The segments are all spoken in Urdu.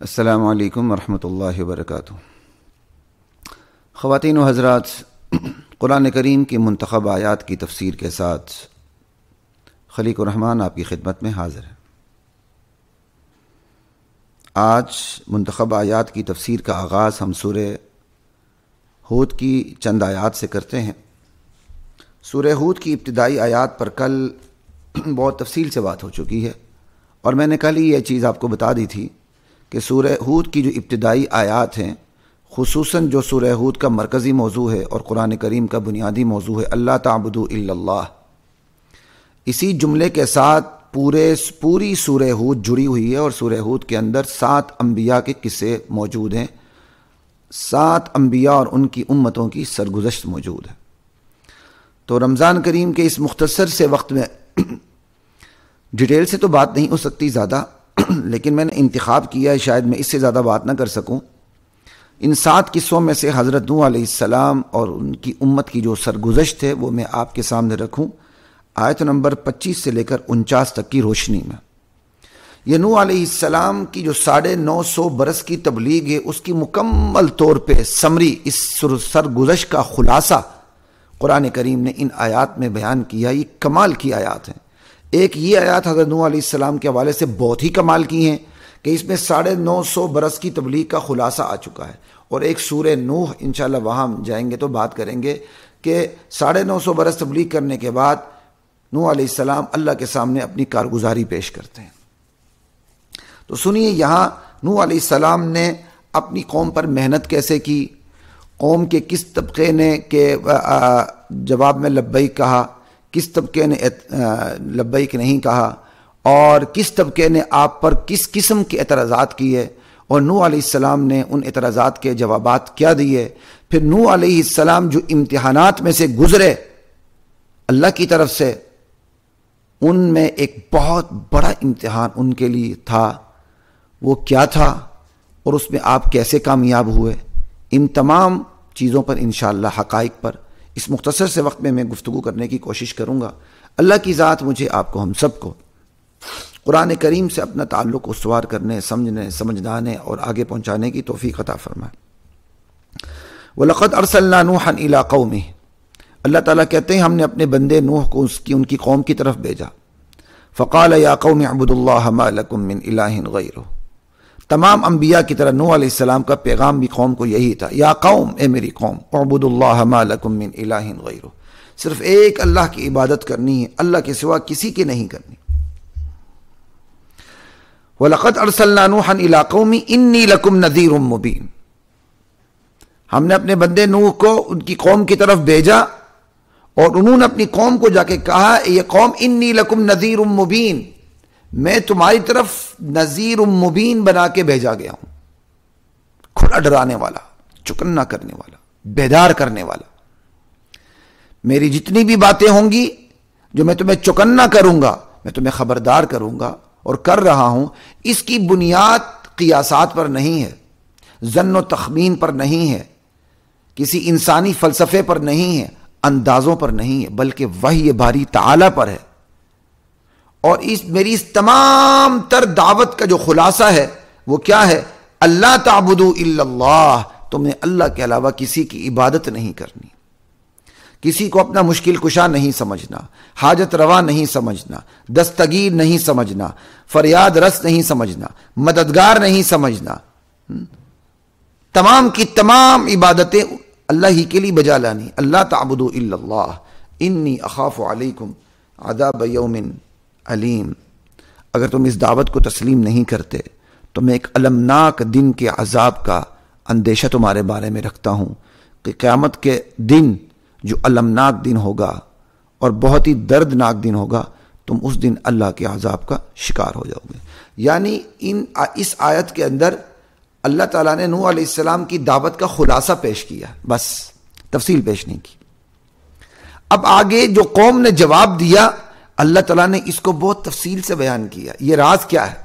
السلام علیکم ورحمۃ اللہ وبرکاتہ۔ خواتین و حضرات، قرآن کریم کی منتخب آیات کی تفسیر کے ساتھ خلیق الرحمن آپ کی خدمت میں حاضر ہے۔ آج منتخب آیات کی تفسیر کا آغاز ہم سورہ ہود کی چند آیات سے کرتے ہیں۔ سورہ ہود کی ابتدائی آیات پر کل بہت تفصیل سے بات ہو چکی ہے، اور میں نے کل ہی یہ چیز آپ کو بتا دی تھی کہ سورہ ہود کی جو ابتدائی آیات ہیں، خصوصاً جو سورہ ہود کا مرکزی موضوع ہے اور قرآن کریم کا بنیادی موضوع ہے اللہ تعبدوا الا اللہ، اسی جملے کے ساتھ پوری سورہ ہود جڑی ہوئی ہے، اور سورہ ہود کے اندر 7 انبیاء کے قصے موجود ہیں، 7 انبیاء اور ان کی امتوں کی سرگزشت موجود ہے۔ تو رمضان کریم کے اس مختصر سے وقت میں ڈیٹیل سے تو بات نہیں ہو سکتی زیادہ، لیکن میں نے انتخاب کیا ہے شاید میں اس سے زیادہ بات نہ کر سکوں۔ ان 7 قصوں میں سے حضرت نوح علیہ السلام اور ان کی امت کی جو سرگزشت ہے وہ میں آپ کے سامنے رکھوں، آیت نمبر 25 سے لے کر 49 تک کی روشنی میں۔ یہ نوح علیہ السلام کی جو 950 برس کی تبلیغ ہے، اس کی مکمل طور پہ سمری، اس سرگزشت کا خلاصہ قرآن کریم نے ان آیات میں بیان کیا۔ یہ کمال کی آیات ہیں۔ ایک یہ آیات حضرت نوح علیہ السلام کے حوالے سے بہت ہی کمال کی ہیں کہ اس میں 950 برس کی تبلیغ کا خلاصہ آ چکا ہے، اور ایک سورہ نوح انشاءاللہ وہاں ہم جائیں گے تو بات کریں گے کہ 950 برس تبلیغ کرنے کے بعد نوح علیہ السلام اللہ کے سامنے اپنی کارگزاری پیش کرتے ہیں۔ تو سنیے یہاں نوح علیہ السلام نے اپنی قوم پر محنت کیسے کی، قوم کے کس طبقے نے کہ جواب میں لبیک کہا، کس طبقے نے لبیک نہیں کہا، اور کس طبقے نے آپ پر کس قسم کے اعتراضات کیے، اور نوح علیہ السلام نے ان اعتراضات کے جوابات کیا دیے۔ پھر نوح علیہ السلام جو امتحانات میں سے گزرے اللہ کی طرف سے، ان میں ایک بہت بڑا امتحان ان کے لیے تھا۔ وہ کیا تھا اور اس میں آپ کیسے کامیاب ہوئے، ان تمام چیزوں پر انشاءاللہ، حقائق پر اس مختصر سے وقت میں گفتگو کرنے کی کوشش کروں گا۔ اللہ کی ذات مجھے، آپ کو، ہم سب کو قرآن کریم سے اپنا تعلق استوار کرنے، سمجھنے، سمجھانے اور آگے پہنچانے کی توفیق عطا فرمائے۔ وَلَقَدْ أَرْسَلْنَا نُوحًا إِلَىٰ قَوْمِهِ، اللہ تعالیٰ کہتے ہیں ہم نے اپنے بندے نوح کو ان کی قوم کی طرف بھیجا۔ فَقَالَ يَا قَوْمِ اعْبُدُوا اللَّهَ مَا لَكُم مِّنْ إِلَٰهٍ غَيْرُهُ۔ تمام انبیاء کی طرح نوح علیہ السلام کا پیغام بھی قوم کو یہی تھا، یا قوم، اے میری قوم، اعبدوا اللہ ما لکم من الہ غیرہ، صرف ایک اللہ کی عبادت کرنی ہے، اللہ کے سوا کسی کی نہیں کرنی۔ وَلَقَدْ أَرْسَلْنَا نُوحًا إِلَىٰ قَوْمِهِ إِنِّي لَكُمْ نَذِيرٌ مُّبِينٌ، ہم نے اپنے بندے نوح کو ان کی قوم کی طرف بھیجا، اور انہوں نے اپنی قوم کو جا کے کہا، یہ قوم انی لکم نذیر مبین، میں تمہاری طرف نذیر مبین بنا کے بھیجا گیا ہوں، کھلا ڈرانے والا، چکنا کرنے والا، بیدار کرنے والا۔ میری جتنی بھی باتیں ہوں گی جو میں تمہیں چکنا کروں گا، میں تمہیں خبردار کروں گا اور کر رہا ہوں، اس کی بنیاد قیاسات پر نہیں ہے، ظن و تخمین پر نہیں ہے، کسی انسانی فلسفے پر نہیں ہے، اندازوں پر نہیں ہے، بلکہ وحی باری تعالی پر ہے۔ اور میری اس تمام تر دعوت کا جو خلاصہ ہے وہ کیا ہے؟ اللہ تعبدوا الا اللہ، تم نے اللہ کے علاوہ کسی کی عبادت نہیں کرنی، کسی کو اپنا مشکل کشا نہیں سمجھنا، حاجت روا نہیں سمجھنا، دستگیر نہیں سمجھنا، فریاد رس نہیں سمجھنا، مددگار نہیں سمجھنا، تمام کی تمام عبادتیں اللہ ہی کے لیے بجا لانی۔ اللہ تعبدوا الا اللہ انی اخاف علیکم عذاب یوم علیم۔ اگر تم اس دعوت کو تسلیم نہیں کرتے تو میں ایک المناک دن کے عذاب کا اندیشہ تمہارے بارے میں رکھتا ہوں، کہ قیامت کے دن جو المناک دن ہوگا اور بہت ہی دردناک دن ہوگا، تم اس دن اللہ کے عذاب کا شکار ہو جاؤ گے۔ یعنی اس آیت کے اندر اللہ تعالیٰ نے نوح علیہ السلام کی دعوت کا خلاصہ پیش کیا، بس تفصیل پیش نہیں کی۔ اب آگے جو قوم نے جواب دیا، اللہ تعالیٰ نے اس کو بہت تفصیل سے بیان کیا۔ یہ راز کیا ہے؟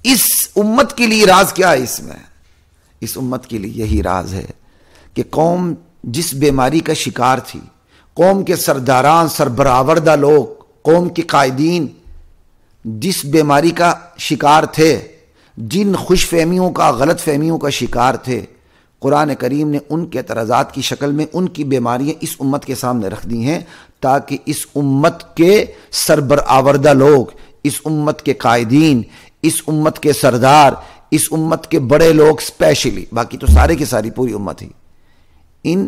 اس امت کے لیے راز کیا ہے؟ اس امت کے لیے یہی راز ہے کہ قوم جس بیماری کا شکار تھی، قوم کے سرداران، سربراوردہ لوگ، قوم کے قائدین جس بیماری کا شکار تھے، جن خوش فہمیوں کا غلط فہمیوں کا شکار تھے، قرآن کریم نے ان کے اعتراضات کی شکل میں ان کی بیماریاں اس امت کے سامنے رکھ دی ہیں، تاکہ اس امت کے سربرآوردہ لوگ، اس امت کے قائدین، اس امت کے سردار، اس امت کے بڑے لوگ اسپیشلی، باقی تو سارے کی ساری پوری امت ہی، ان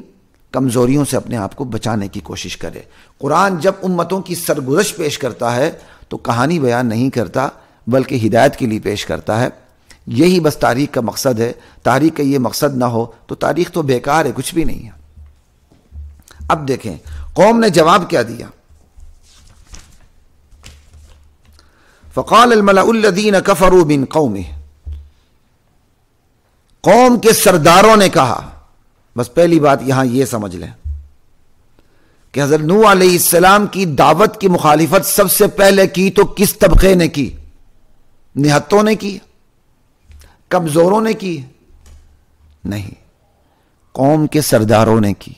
کمزوریوں سے اپنے آپ کو بچانے کی کوشش کرے۔ قرآن جب امتوں کی سرگزشت پیش کرتا ہے تو کہانی بیان نہیں کرتا، بلکہ ہدایت کے لیے پیش کرتا ہے۔ یہی بس تاریخ کا مقصد ہے۔ تاریخ کا یہ مقصد نہ ہو تو تاریخ تو بیکار ہے، کچھ بھی نہیں ہے۔ اب دیکھیں قوم نے جواب کیا دیا۔ فقال الملأ الذین کفروا من قومہ، قوم کے سرداروں نے کہا، بس پہلی بات یہاں یہ سمجھ لیں کہ حضرت نوح علیہ السلام کی دعوت کی مخالفت سب سے پہلے کی تو کس طبقے نے کی؟ نہتوں نے کی؟ کمزوروں نے کی؟ نہیں، قوم کے سرداروں نے کی۔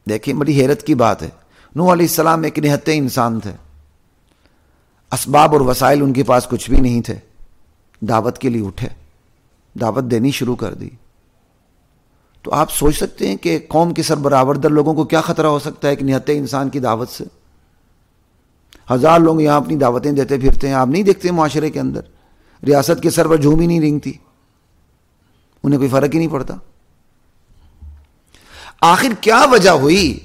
دیکھیں بڑی حیرت کی بات ہے، نوح علیہ السلام ایک نہتے انسان تھے، اسباب اور وسائل ان کے پاس کچھ بھی نہیں تھے، دعوت کے لیے اٹھے، دعوت دینی شروع کر دی۔ تو آپ سوچ سکتے ہیں کہ قوم کے سربراہوردہ لوگوں کو کیا خطرہ ہو سکتا ہے ایک نہتے انسان کی دعوت سے؟ ہزار لوگ یہاں اپنی دعوتیں دیتے پھرتے ہیں، آپ نہیں دیکھتے معاشرے کے اندر ریاست کے سر پر جھوم ہی نہیں رینگتی، انہیں کوئی فرق ہی نہیں پڑتا۔ آخر کیا وجہ ہوئی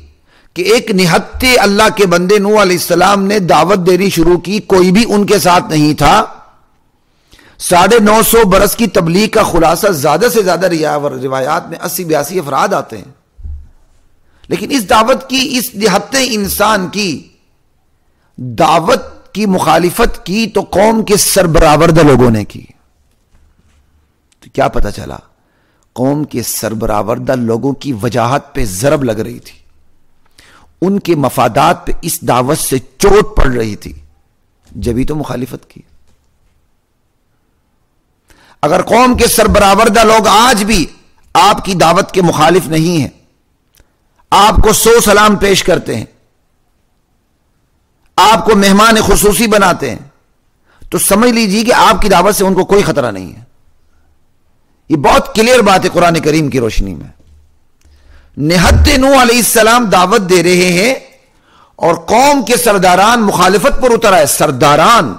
کہ ایک نہتے اللہ کے بندے نوح علیہ السلام نے دعوت دینی شروع کی، کوئی بھی ان کے ساتھ نہیں تھا، 950 برس کی تبلیغ کا خلاصہ زیادہ سے زیادہ روایات میں 80-82 افراد آتے ہیں، لیکن اس دعوت کی، اس نہتے انسان کی دعوت کی مخالفت کی تو قوم کے سربراہوردہ لوگوں نے کی۔ تو کیا پتہ چلا؟ قوم کے سربراہوردہ لوگوں کی وجاہت پہ ضرب لگ رہی تھی، ان کے مفادات پہ اس دعوت سے چوٹ پڑ رہی تھی، جبھی تو مخالفت کی۔ اگر قوم کے سربراہوردہ لوگ آج بھی آپ کی دعوت کے مخالف نہیں ہیں، آپ کو 100 سلام پیش کرتے ہیں، آپ کو مہمان خصوصی بناتے ہیں، تو سمجھ لیجیے کہ آپ کی دعوت سے ان کو کوئی خطرہ نہیں ہے۔ یہ بہت کلیئر بات ہے قرآن کریم کی روشنی میں۔ نہتے نوح علیہ السلام دعوت دے رہے ہیں اور قوم کے سرداران مخالفت پر اتر آئے۔ سرداران،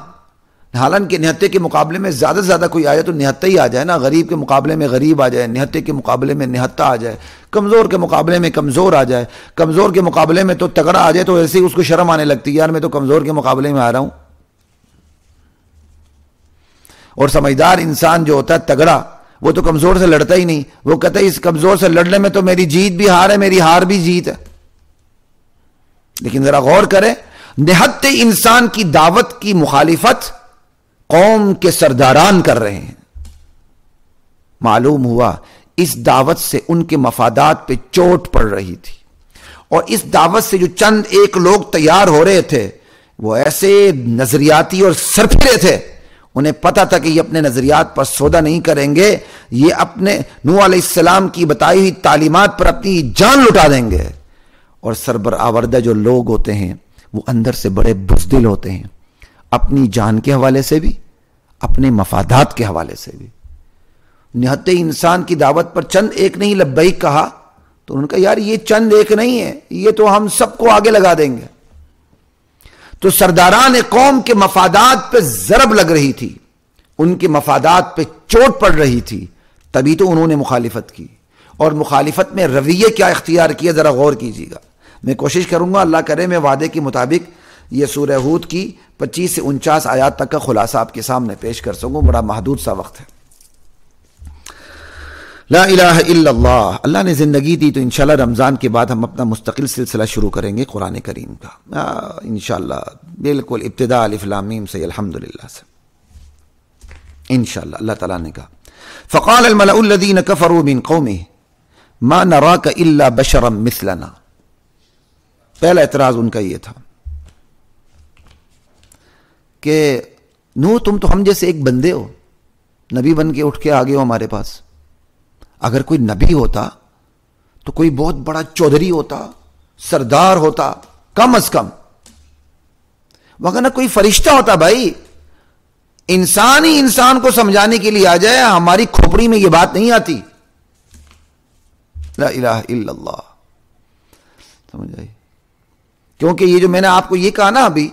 حالانکہ نہتے کے مقابلے میں زیادہ سے زیادہ کوئی آئے تو نہتا ہی آ جائے نا، غریب کے مقابلے میں غریب آ جائے، نہتے کے مقابلے میں نہتا آ جائے، کمزور کے مقابلے میں کمزور آ جائے، کمزور کے مقابلے میں تو تگڑا آ جائے، تو ایسے ہی اس کو شرم آنے لگتی ہے، یار میں تو کمزور کے مقابلے میں آ رہا ہوں۔ اور سمجھدار انسان جو ہوتا ہے تگڑا، وہ تو کمزور سے لڑتا ہی نہیں، وہ کہتا ہے اس کمزور سے لڑنے میں تو میری جیت بھی ہار ہے، میری ہار بھی جیت ہے۔ لیکن ذرا غور کریں، نہتے انسان کی دعوت کی مخالفت قوم کے سرداران کر رہے ہیں۔ معلوم ہوا اس دعوت سے ان کے مفادات پہ چوٹ پڑ رہی تھی، اور اس دعوت سے جو چند ایک لوگ تیار ہو رہے تھے وہ ایسے نظریاتی اور سرفرے تھے، انہیں پتا تھا کہ یہ اپنے نظریات پر سودا نہیں کریں گے، یہ اپنے نوح علیہ السلام کی بتائی ہوئی تعلیمات پر اپنی جان لٹا دیں گے۔ اور سربراہوردہ جو لوگ ہوتے ہیں وہ اندر سے بڑے بزدل ہوتے ہیں، اپنی جان کے حوالے سے بھی، اپنے مفادات کے حوالے سے بھی۔ نہتے انسان کی دعوت پر چند ایک نہیں لبیک کہا تو انہوں نے کہا یار یہ چند ایک نہیں ہے، یہ تو ہم سب کو آگے لگا دیں گے۔ تو سرداران قوم کے مفادات پہ ضرب لگ رہی تھی، ان کے مفادات پہ چوٹ پڑ رہی تھی، تبھی تو انہوں نے مخالفت کی۔ اور مخالفت میں رویے کیا اختیار کیا، ذرا غور کیجیے گا۔ میں کوشش کروں گا اللہ کرے میں وعدے کے مطابق یہ سورہ ہود کی 25 سے 49 آیات تک کا خلاصہ آپ کے سامنے پیش کر سکوں، بڑا محدود سا وقت ہے۔ لا الہ الا اللہ، اللہ نے زندگی دی تو انشاءاللہ رمضان کے بعد ہم اپنا مستقل سلسلہ شروع کریں گے قرآن کریم کا، انشاءاللہ بالکل ابتداء الف لام میم سے الحمدللہ سے انشاءاللہ۔ اللہ تعالیٰ نے کہا فقال الملأ الذین کفروا من قومہ ما نراک الا بشرا مثلنا، پہلا اعتراض ان کا یہ تھا کہ نوح تم تو ہم جیسے ایک بندے ہو، نبی بن کے اٹھ کے آگے ہو ہمارے پاس۔ اگر کوئی نبی ہوتا تو کوئی بہت بڑا چودھری ہوتا، سردار ہوتا کم از کم، وگرنہ کوئی فرشتہ ہوتا بھائی، انسان ہی انسان کو سمجھانے کے لیے آ جائے، ہماری کھوپڑی میں یہ بات نہیں آتی. لا الہ الا اللہ. سمجھ آئی؟ کیونکہ یہ جو میں نے آپ کو یہ کہا نا ابھی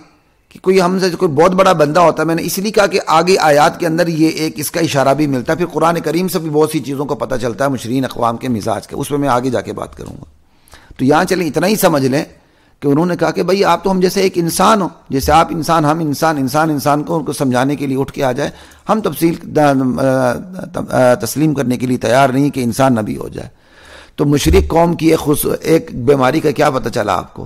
کہ کوئی ہم سے کوئی بہت بڑا بندہ ہوتا ہے، میں نے اس لیے کہا کہ آگے آیات کے اندر یہ ایک اس کا اشارہ بھی ملتا ہے. پھر قرآن کریم سے بھی بہت سی چیزوں کا پتہ چلتا ہے مشرکین اقوام کے مزاج کے، اس پہ میں آگے جا کے بات کروں گا. تو یہاں چلیں اتنا ہی سمجھ لیں کہ انہوں نے کہا کہ بھائی آپ تو ہم جیسے ایک انسان ہو، جیسے آپ انسان، ہم انسان، انسان کو ان کو سمجھانے کے لیے اٹھ کے آ جائے، ہم تسلیم کرنے کے لیے تیار نہیں کہ انسان نبی ہو جائے. تو مشرک قوم کی ایک بیماری کا کیا پتہ چلا آپ کو؟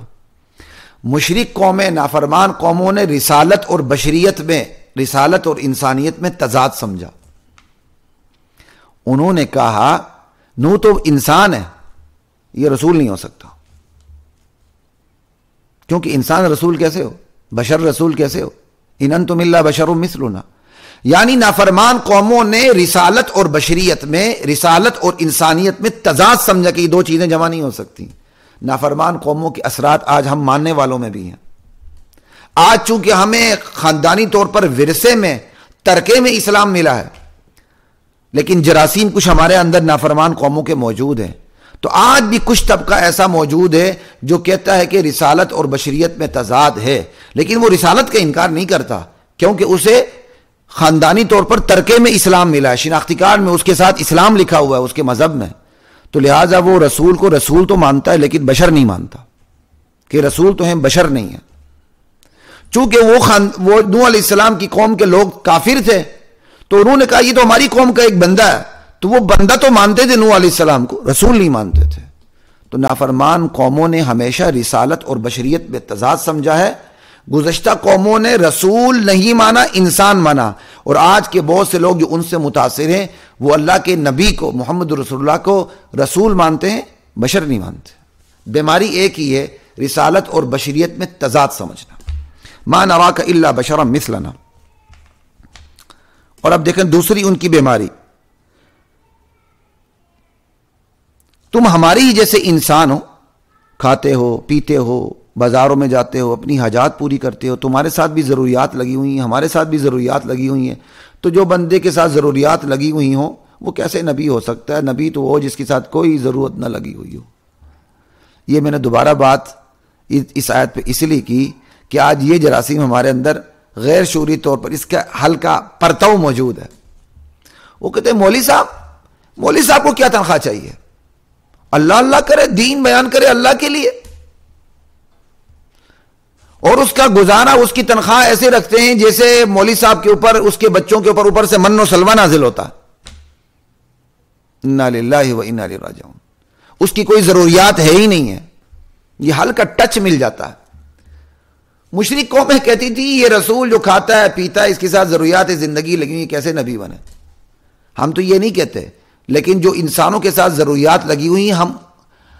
مشرک قومیں، نافرمان قوموں نے رسالت اور بشریت میں، رسالت اور انسانیت میں تضاد سمجھا. انہوں نے کہا نو تو انسان ہے، یہ رسول نہیں ہو سکتا. کیونکہ انسان رسول کیسے ہو؟ بشر رسول کیسے ہو؟ ان انتم الا بشر مثلنا. یعنی نافرمان قوموں نے رسالت اور بشریت میں، رسالت اور انسانیت میں تضاد سمجھا کہ یہ دو چیزیں جمع نہیں ہو سکتی. نافرمان قوموں کے اثرات آج ہم ماننے والوں میں بھی ہیں. آج چونکہ ہمیں خاندانی طور پر ورثے میں، ترکے میں اسلام ملا ہے، لیکن جراثیم کچھ ہمارے اندر نافرمان قوموں کے موجود ہیں. تو آج بھی کچھ طبقہ ایسا موجود ہے جو کہتا ہے کہ رسالت اور بشریت میں تضاد ہے، لیکن وہ رسالت کا انکار نہیں کرتا کیونکہ اسے خاندانی طور پر ترکے میں اسلام ملا ہے، شناختی کارڈ میں اس کے ساتھ اسلام لکھا ہوا ہے اس کے مذہب میں. تو لہٰذا وہ رسول کو رسول تو مانتا ہے لیکن بشر نہیں مانتا کہ رسول تو ہیں، بشر نہیں ہے. چونکہ وہ نوح علیہ السلام کی قوم کے لوگ کافر تھے، تو انہوں نے کہا یہ تو ہماری قوم کا ایک بندہ ہے. تو وہ بندہ تو مانتے تھے نوح علیہ السلام کو، رسول نہیں مانتے تھے. تو نافرمان قوموں نے ہمیشہ رسالت اور بشریت میں تضاد سمجھا ہے. گزشتہ قوموں نے رسول نہیں مانا، انسان مانا. اور آج کے بہت سے لوگ جو ان سے متاثر ہیں وہ اللہ کے نبی کو، محمد رسول اللہ کو رسول مانتے ہیں، بشر نہیں مانتے. بیماری ایک ہی ہے، رسالت اور بشریت میں تضاد سمجھنا. ما نراک الا بشرا مثلنا. اور اب دیکھیں دوسری ان کی بیماری، تم ہماری ہی جیسے انسان ہو، کھاتے ہو، پیتے ہو، بازاروں میں جاتے ہو، اپنی حاجات پوری کرتے ہو، تمہارے ساتھ بھی ضروریات لگی ہوئی ہیں، ہمارے ساتھ بھی ضروریات لگی ہوئی ہیں. تو جو بندے کے ساتھ ضروریات لگی ہوئی ہوں وہ کیسے نبی ہو سکتا ہے؟ نبی تو وہ جس کے ساتھ کوئی ضرورت نہ لگی ہوئی ہو. یہ میں نے دوبارہ بات اس آیت پہ اس لیے کی کہ آج یہ جراثیم ہمارے اندر غیر شعوری طور پر اس کا ہلکا پرتو موجود ہے. وہ کہتے ہیں مولوی صاحب کو کیا تنخواہ چاہیے؟ اللہ اللہ کرے، دین بیان کرے اللہ کے لیے، اور اس کا گزارا، اس کی تنخواہ ایسے رکھتے ہیں جیسے مولوی صاحب کے اوپر، اس کے بچوں کے اوپر سے من و سلوہ نازل ہوتا. انا للہ و انا الیہ راجعون. اس کی کوئی ضروریات ہے ہی نہیں ہے، یہ ہلکا ٹچ مل جاتا ہے. مشرک قومیں کہتی تھی یہ رسول جو کھاتا ہے پیتا ہے اس کے ساتھ ضروریات زندگی لگی ہوئی، کیسے نبی بنے؟ ہم تو یہ نہیں کہتے، لیکن جو انسانوں کے ساتھ ضروریات لگی ہوئی ہیں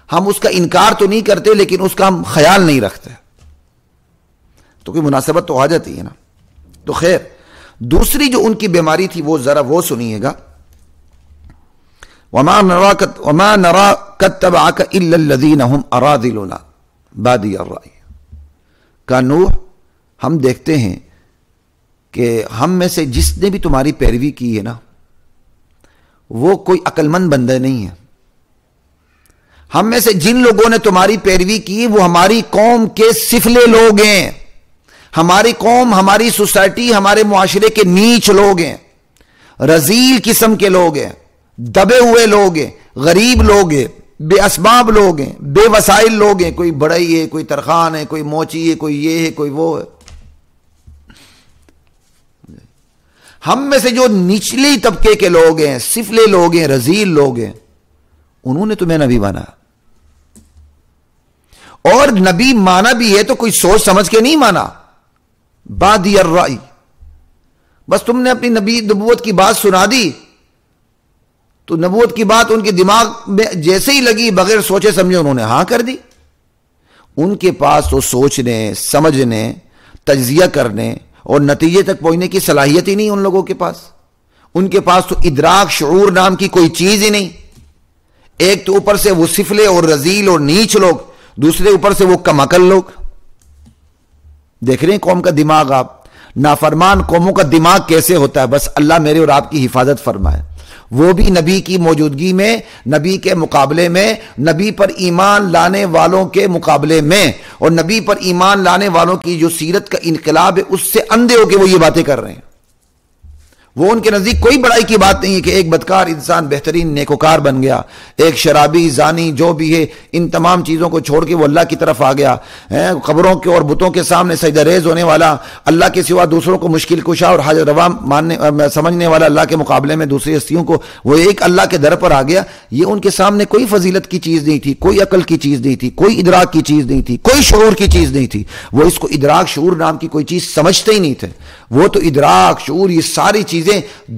ہم اس کا انکار تو نہیں کرتے لیکن اس کا ہم خیال نہیں رکھتے. تو کوئی مناسبت تو آ جاتی ہے نا. تو خیر، دوسری جو ان کی بیماری تھی وہ ذرا وہ سنیے گا. وما نراك اتبعك الا الذين هم اراذلنا بادي الرأي. کہ نوح، ہم دیکھتے ہیں کہ ہم میں سے جس نے بھی تمہاری پیروی کی ہے نا وہ کوئی عقل مند بندہ نہیں ہے. ہم میں سے جن لوگوں نے تمہاری پیروی کی وہ ہماری قوم کے سفلے لوگ ہیں، ہماری قوم، ہماری سوسائٹی، ہمارے معاشرے کے نیچ لوگ ہیں، رذیل قسم کے لوگ ہیں، دبے ہوئے لوگ ہیں، غریب لوگ ہیں، بے اسباب لوگ ہیں، بے وسائل لوگ ہیں. کوئی بڑائی ہے، کوئی ترخان ہے، کوئی موچی ہے، کوئی یہ ہے، کوئی وہ ہے. ہم میں سے جو نچلی طبقے کے لوگ ہیں، سفلے لوگ ہیں، رذیل لوگ ہیں، انہوں نے تمہیں نبی مانا. اور نبی مانا بھی ہے تو کوئی سوچ سمجھ کے نہیں مانا. بادی الرأی، بس تم نے اپنی نبوت کی بات سنا دی تو نبوت کی بات ان کے دماغ میں جیسے ہی لگی، بغیر سوچے سمجھے انہوں نے ہاں کر دی. ان کے پاس تو سوچنے، سمجھنے، تجزیہ کرنے اور نتیجے تک پہنچنے کی صلاحیت ہی نہیں ان لوگوں کے پاس. ان کے پاس تو ادراک، شعور نام کی کوئی چیز ہی نہیں. ایک تو اوپر سے وہ سفلے اور رذیل اور نیچ لوگ، دوسرے اوپر سے وہ کم عقل لوگ. دیکھ رہے ہیں قوم کا دماغ آپ. نافرمان قوموں کا دماغ کیسے ہوتا ہے، بس اللہ میرے اور آپ کی حفاظت فرمائے، وہ بھی نبی کی موجودگی میں، نبی کے مقابلے میں، نبی پر ایمان لانے والوں کے مقابلے میں، اور نبی پر ایمان لانے والوں کی جو سیرت کا انقلاب ہے اس سے اندھے ہو کے وہ یہ باتیں کر رہے ہیں۔ وہ ان کے نزدیک کوئی بڑائی کی بات نہیں ہے کہ ایک بدکار انسان بہترین نیکوکار بن گیا، ایک شرابی، زانی، جو بھی ہے، ان تمام چیزوں کو چھوڑ کے وہ اللہ کی طرف آ گیا، قبروں کے اور بتوں کے سامنے سجدہ ریز ہونے والا، اللہ کے سوا دوسروں کو مشکل کشا اور حاجت روا سمجھنے والا، اللہ کے مقابلے میں دوسری ہستیوں کو وہ ایک اللہ کے در پر آ گیا۔ یہ ان کے سامنے کوئی فضیلت کی چیز نہیں تھی، کوئی عقل کی چیز نہیں تھی، کوئی ادراک کی چیز نہیں تھی، کوئی شعور کی چیز نہیں تھی۔ وہ اس کو ادراک شعور نام کی کوئی چیز سمجھتے ہی نہیں تھے۔ وہ تو ادراک شعور یہ ساری چیزیں،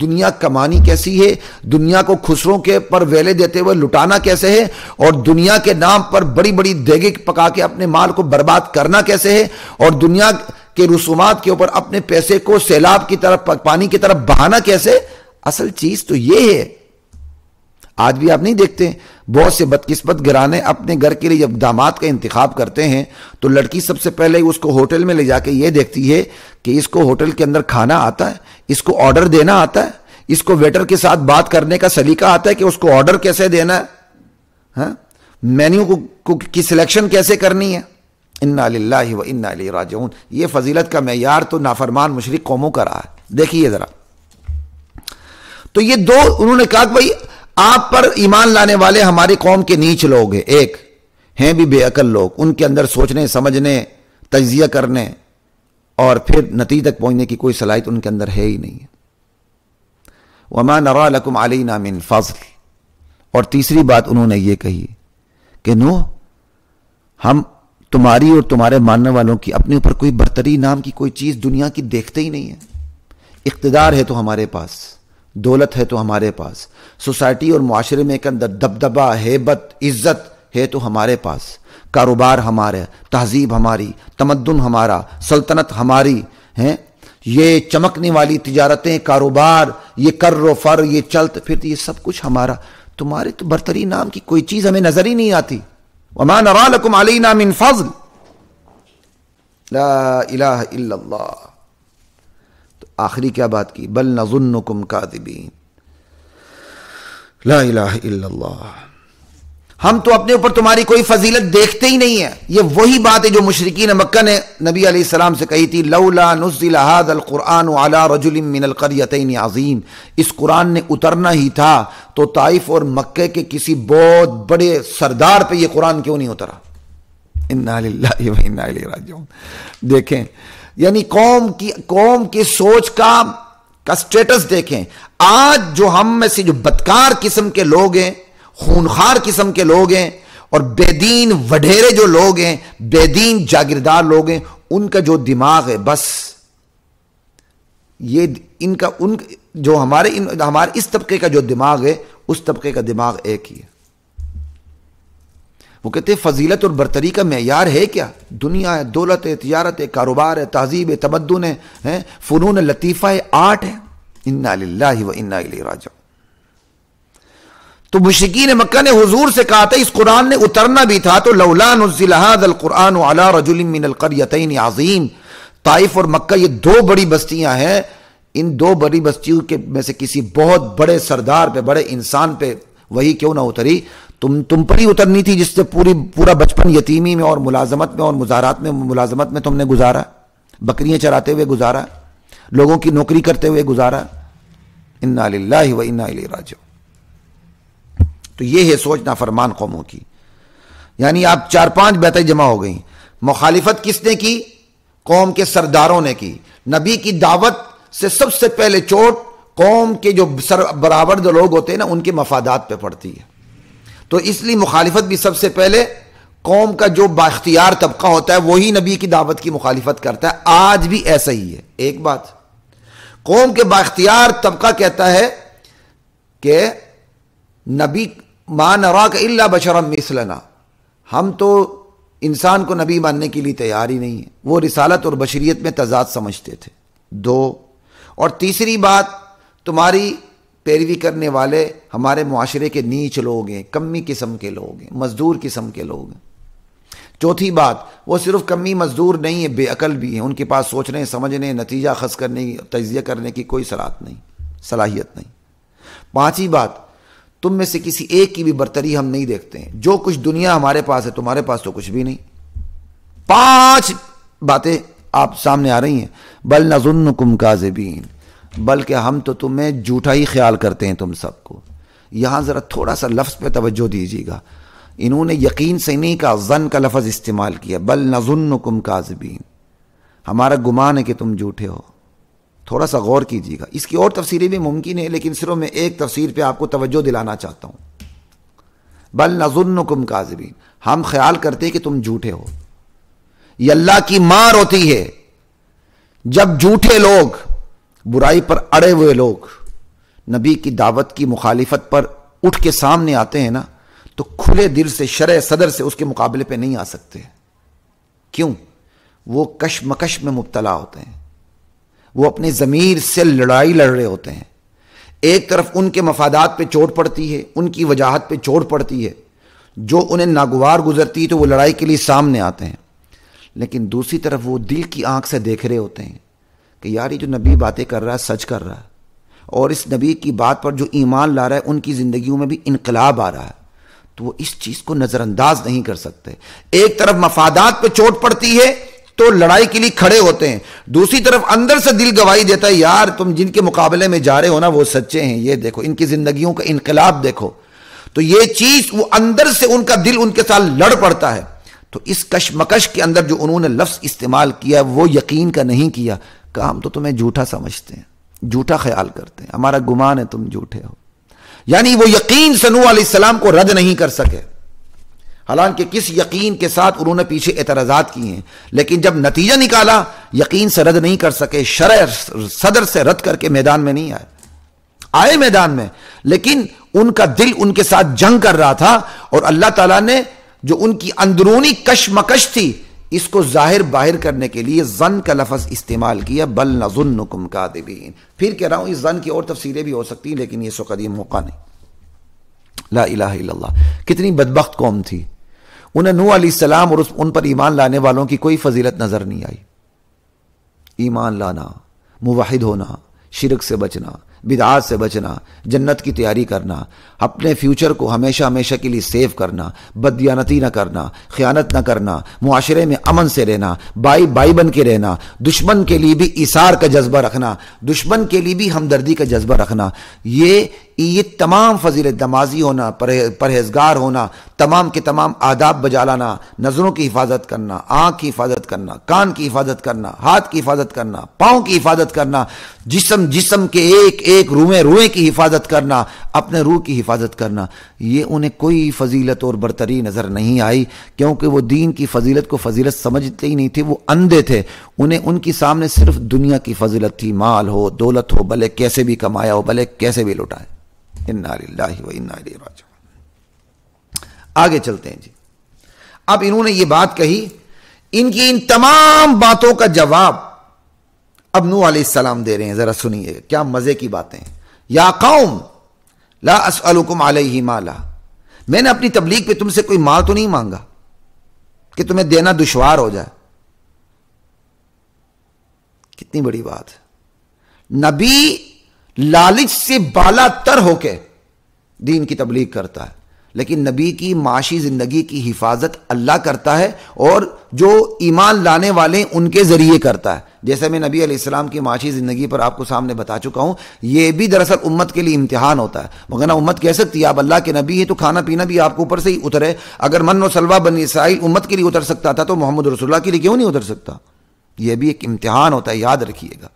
دنیا کمانی کیسی ہے، دنیا کو خسروں کے پر ویلے دیتے ہوئے لٹانا کیسے ہے، اور دنیا کے نام پر بڑی بڑی دیگیں پکا کے اپنے مال کو برباد کرنا کیسے ہے، اور دنیا کے رسومات کے اوپر اپنے پیسے کو سیلاب کی طرف، پانی کی طرف بہانا کیسے، اصل چیز تو یہ ہے۔ آج بھی آپ نہیں دیکھتے بہت سے بدقسمت گھرانے اپنے گھر کے لیے جب داماد کا انتخاب کرتے ہیں تو لڑکی سب سے پہلے اس کو ہوٹل میں لے جا کے یہ دیکھتی ہے کہ اس کو ہوٹل کے اندر کھانا آتا ہے، اس کو آرڈر دینا آتا ہے، اس کو ویٹر کے ساتھ بات کرنے کا سلیقہ آتا ہے کہ اس کو آرڈر کیسے دینا ہے، مینیو کی سلیکشن کیسے کرنی ہے۔ انا للہ و انا الیہ راجعون۔ یہ فضیلت کا معیار تو نافرمان مشرک قوموں کا رہا ہے۔ دیکھیے ذرا، تو یہ دو انہوں نے کہا کہ بھائی آپ پر ایمان لانے والے ہماری قوم کے نیچ لوگ ہیں، ایک ہیں بھی بے عقل لوگ، ان کے اندر سوچنے، سمجھنے، تجزیہ کرنے اور پھر نتیجے تک پہنچنے کی کوئی صلاحیت ان کے اندر ہے ہی نہیں ہے۔ وما نرى لكم علينا من فضل۔ اور تیسری بات انہوں نے یہ کہی کہ نوح، ہم تمہاری اور تمہارے ماننے والوں کی اپنے اوپر کوئی برتری نام کی کوئی چیز دنیا کی دیکھتے ہی نہیں ہے۔ اقتدار ہے تو ہمارے پاس، دولت ہے تو ہمارے پاس، سوسائٹی اور معاشرے میں کے اندر دبدبہ، ہیبت، عزت ہے تو ہمارے پاس، کاروبار ہمارا، تہذیب ہماری، تمدن ہمارا، سلطنت ہماری ہیں، یہ چمکنے والی تجارتیں، کاروبار، یہ کر و فر، یہ چلت پھرت، یہ سب کچھ ہمارا، تمہارے تو برتری نام کی کوئی چیز ہمیں نظر ہی نہیں آتی۔ وما نرى لكم علينا من فضل، لا الہ الا اللہ۔ تو آخری کیا بات کی؟ بل نظنکم کاذبین، لا الہ الا اللہ، ہم تو اپنے اوپر تمہاری کوئی فضیلت دیکھتے ہی نہیں ہے۔ یہ وہی بات ہے جو مشرکین مکہ نے نبی علیہ السلام سے کہی تھی، لولا نزل هذا القرآن على رجل من القريتين عظیم، اس قرآن نے اترنا ہی تھا تو طائف اور مکہ کے کسی بہت بڑے سردار پہ یہ قرآن کیوں نہیں اترا؟ انا للہ و انا الیہ راجعون۔ دیکھیں یعنی قوم کی سوچ کا سٹیٹس دیکھیں۔ آج جو ہم میں سے جو بدکار قسم کے لوگ ہیں، خونخوار قسم کے لوگ ہیں، اور بے دین وڈھیرے جو لوگ ہیں، بے دین جاگیردار لوگ ہیں، ان کا جو دماغ ہے، بس یہ جو ہمارے اس طبقے کا جو دماغ ہے، اس طبقے کا دماغ ایک ہی ہے۔ وہ کہتے ہیں فضیلت اور برتری کا معیار ہے کیا؟ دنیا ہے، دولت ہے، تجارت ہے، کاروبار ہے، تہذیب ہے، تمدن ہے، فنون لطیفہ ہے، آرٹ ہے۔ انا للہ و انا الیہ راجعون۔ تو مشرکین مکہ نے حضور سے کہا تھا اس قرآن نے اترنا بھی تھا تو لولا نزل هذا القرآن على رجل من القريتين عظیم۔ طائف اور مکہ یہ دو بڑی بستیاں ہیں، ان دو بڑی بستیوں کے میں سے کسی بہت بڑے سردار پہ، بڑے انسان پہ وہی کیوں نہ اتری؟ تم پر ہی اترنی تھی جس سے پورا بچپن یتیمی میں اور ملازمت میں اور مزارات میں ملازمت میں تم نے گزارا، بکریاں چراتے ہوئے گزارا، لوگوں کی نوکری کرتے ہوئے گزارا۔ انا للہ و انا الیہ راجعون۔ تو یہ ہے سوچ نافرمان قوموں کی۔ یعنی آپ 4-5 بیعتیں جمع ہو گئیں۔ مخالفت کس نے کی؟ قوم کے سرداروں نے کی۔ نبی کی دعوت سے سب سے پہلے چوٹ قوم کے جو برابر جو لوگ ہوتے ہیں نا، ان کے مفادات پہ پڑتی ہے۔ تو اس لیے مخالفت بھی سب سے پہلے قوم کا جو بااختیار طبقہ ہوتا ہے وہی نبی کی دعوت کی مخالفت کرتا ہے۔ آج بھی ایسا ہی ہے۔ ایک بات، قوم کے بااختیار طبقہ کہتا ہے کہ نبی ما نراک الا بشرا مثلنا، ہم تو انسان کو نبی ماننے کے لیے تیار ہی نہیں ہے۔ وہ رسالت اور بشریت میں تضاد سمجھتے تھے۔ 2، اور تیسری بات، تمہاری پیروی کرنے والے ہمارے معاشرے کے نیچ لوگ ہیں، کمی قسم کے لوگ ہیں، مزدور قسم کے لوگ ہیں۔ چوتھی بات، وہ صرف کمی مزدور نہیں ہے، بے عقل بھی ہیں، ان کے پاس سوچنے سمجھنے نتیجہ خاص کرنے تجزیہ کرنے کی کوئی صلاحیت نہیں۔ پانچویں بات، تم میں سے کسی ایک کی بھی برتری ہم نہیں دیکھتے ہیں، جو کچھ دنیا ہمارے پاس ہے تمہارے پاس تو کچھ بھی نہیں۔ 5 باتیں آپ سامنے آ رہی ہیں۔ بل نظنکم کاذبین، بلکہ ہم تو تمہیں جھوٹا ہی خیال کرتے ہیں تم سب کو۔ یہاں ذرا تھوڑا سا لفظ پہ توجہ دیجیے گا، انہوں نے یقین سے نہیں کہا، ظن کا لفظ استعمال کیا، بل نظنکم کاذبین، ہمارا گمان ہے کہ تم جھوٹے ہو۔ تھوڑا سا غور کیجیے گا، اس کی اور تفسیریں بھی ممکن ہے، لیکن صرف میں ایک تفسیر پہ آپ کو توجہ دلانا چاہتا ہوں۔ بل نظنکم کاذبین، ہم خیال کرتے کہ تم جھوٹے ہو۔ یہ اللہ کی مار ہوتی ہے جب جھوٹے لوگ، برائی پر اڑے ہوئے لوگ نبی کی دعوت کی مخالفت پر اٹھ کے سامنے آتے ہیں نا، تو کھلے دل سے شرع صدر سے اس کے مقابلے پہ نہیں آ سکتے۔ کیوں؟ وہ کشمکش میں مبتلا ہوتے ہیں، وہ اپنی ضمیر سے لڑائی لڑ رہے ہوتے ہیں۔ ایک طرف ان کے مفادات پہ چوٹ پڑتی ہے، ان کی وجاہت پہ چوٹ پڑتی ہے، جو انہیں ناگوار گزرتی ہے تو وہ لڑائی کے لیے سامنے آتے ہیں، لیکن دوسری طرف وہ دل کی آنکھ سے دیکھ رہے ہوتے ہیں کہ یار یہ جو نبی باتیں کر رہا ہے سچ کر رہا ہے، اور اس نبی کی بات پر جو ایمان لا رہا ہے ان کی زندگیوں میں بھی انقلاب آ رہا ہے، تو وہ اس چیز کو نظر انداز نہیں کر سکتے۔ ایک طرف مفادات پہ چوٹ پڑتی ہے تو لڑائی کے لیے کھڑے ہوتے ہیں، دوسری طرف اندر سے دل گواہی دیتا ہے یار تم جن کے مقابلے میں جا رہے ہو نا وہ سچے ہیں، یہ دیکھو ان کی زندگیوں کا انقلاب دیکھو۔ تو یہ چیز وہ اندر سے ان کا دل ان کے ساتھ لڑ پڑتا ہے۔ تو اس کشمکش کے اندر جو انہوں نے لفظ استعمال کیا وہ یقین کا نہیں کیا، کہا ہم تو تمہیں جھوٹا سمجھتے ہیں، جھوٹا خیال کرتے ہیں، ہمارا گمان ہے تم جھوٹے ہو۔ یعنی وہ یقین سے نوح علیہ السلام کو رد نہیں کر سکے، حالانکہ کس یقین کے ساتھ انہوں نے پیچھے اعتراضات کیے ہیں، لیکن جب نتیجہ نکالا یقین سے رد نہیں کر سکے، شرع صدر سے رد کر کے میدان میں نہیں آئے میدان میں، لیکن ان کا دل ان کے ساتھ جنگ کر رہا تھا، اور اللہ تعالیٰ نے جو ان کی اندرونی کشمکش تھی اس کو ظاہر باہر کرنے کے لیے ظن کا لفظ استعمال کیا، بل نظنکم کاذبین۔ پھر کہہ رہا ہوں اس ظن کی اور تفسیریں بھی ہو سکتی ہیں، لیکن یہ وقت یہ موقع نہیں۔ لا الہ الا اللہ، کتنی بدبخت قوم تھی، انہیں نوح علیہ السلام اور ان پر ایمان لانے والوں کی کوئی فضیلت نظر نہیں آئی۔ ایمان لانا، موحد ہونا، شرک سے بچنا، بدعات سے بچنا، جنت کی تیاری کرنا، اپنے فیوچر کو ہمیشہ ہمیشہ کے لیے سیو کرنا، بددیانتی نہ کرنا، خیانت نہ کرنا، معاشرے میں امن سے رہنا، بائی بن کے رہنا، دشمن کے لیے بھی ایثار کا جذبہ رکھنا، دشمن کے لیے بھی ہمدردی کا جذبہ رکھنا، یہ تمام فضیلت، نمازی ہونا، پرہیزگار ہونا، تمام کے تمام آداب بجا لانا، نظروں کی حفاظت کرنا، آنکھ کی حفاظت کرنا، کان کی حفاظت کرنا، ہاتھ کی حفاظت کرنا، پاؤں کی حفاظت کرنا، جسم کے ایک روئے کی حفاظت کرنا، اپنے روح کی حفاظت کرنا، یہ انہیں کوئی فضیلت اور برتری نظر نہیں آئی، کیونکہ وہ دین کی فضیلت کو فضیلت سمجھتے ہی نہیں تھے، وہ اندھے تھے، انہیں ان کی سامنے صرف دنیا کی فضیلت تھی، مال ہو، دولت ہو، بھلے کیسے بھی کمایا ہو، بھلے کیسے بھی لٹائے۔ انا للہ و انا الیہ راجعون۔ آگے چلتے ہیں جی۔ اب انہوں نے یہ بات کہی، ان کی ان تمام باتوں کا جواب اب نوح علیہ السلام دے رہے ہیں، ذرا سنیے کیا مزے کی باتیں۔ یا قوم لا اسألکم علیہ مالا، میں نے اپنی تبلیغ پہ تم سے کوئی مال تو نہیں مانگا کہ تمہیں دینا دشوار ہو جائے۔ کتنی بڑی بات ہے، نبی لالچ سے بالا تر ہو کے دین کی تبلیغ کرتا ہے، لیکن نبی کی معاشی زندگی کی حفاظت اللہ کرتا ہے، اور جو ایمان لانے والے ان کے ذریعے کرتا ہے۔ جیسے میں نبی علیہ السلام کی معاشی زندگی پر آپ کو سامنے بتا چکا ہوں، یہ بھی دراصل امت کے لیے امتحان ہوتا ہے، مگر امت کہہ سکتی ہے آپ اللہ کے نبی ہیں تو کھانا پینا بھی آپ کو اوپر سے ہی اترے۔ اگر من و سلوہ بنی اسرائیل امت کے لیے اتر سکتا تھا تو محمد رسول اللہ کے لیے کیوں نہیں اتر سکتا؟ یہ بھی ایک امتحان ہوتا ہے، یاد رکھیے گا۔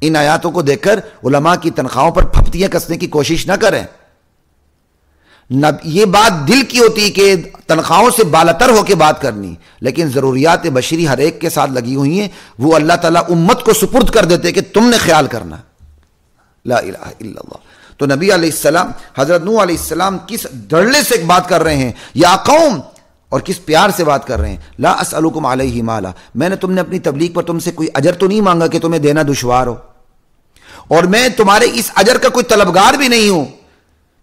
ان آیاتوں کو دیکھ کر علماء کی تنخواہوں پر پھپتیاں کسنے کی کوشش نہ کریں۔ یہ بات دل کی ہوتی ہے کہ تنخواہوں سے بالاتر ہو کے بات کرنی، لیکن ضروریات بشری ہر ایک کے ساتھ لگی ہوئی ہیں، وہ اللہ تعالیٰ امت کو سپرد کر دیتے کہ تم نے خیال کرنا۔ لا الہ الا اللہ۔ تو نبی علیہ السلام، حضرت نوح علیہ السلام کس دھڑلے سے بات کر رہے ہیں، یا قوم، اور کس پیار سے بات کر رہے ہیں۔ لا اسألکم علیہ مالا، میں نے تم نے اپنی تبلیغ پر تم سے کوئی اجر تو نہیں مانگا کہ تمہیں دینا دشوار ہو، اور میں تمہارے اس اجر کا کوئی طلبگار بھی نہیں ہوں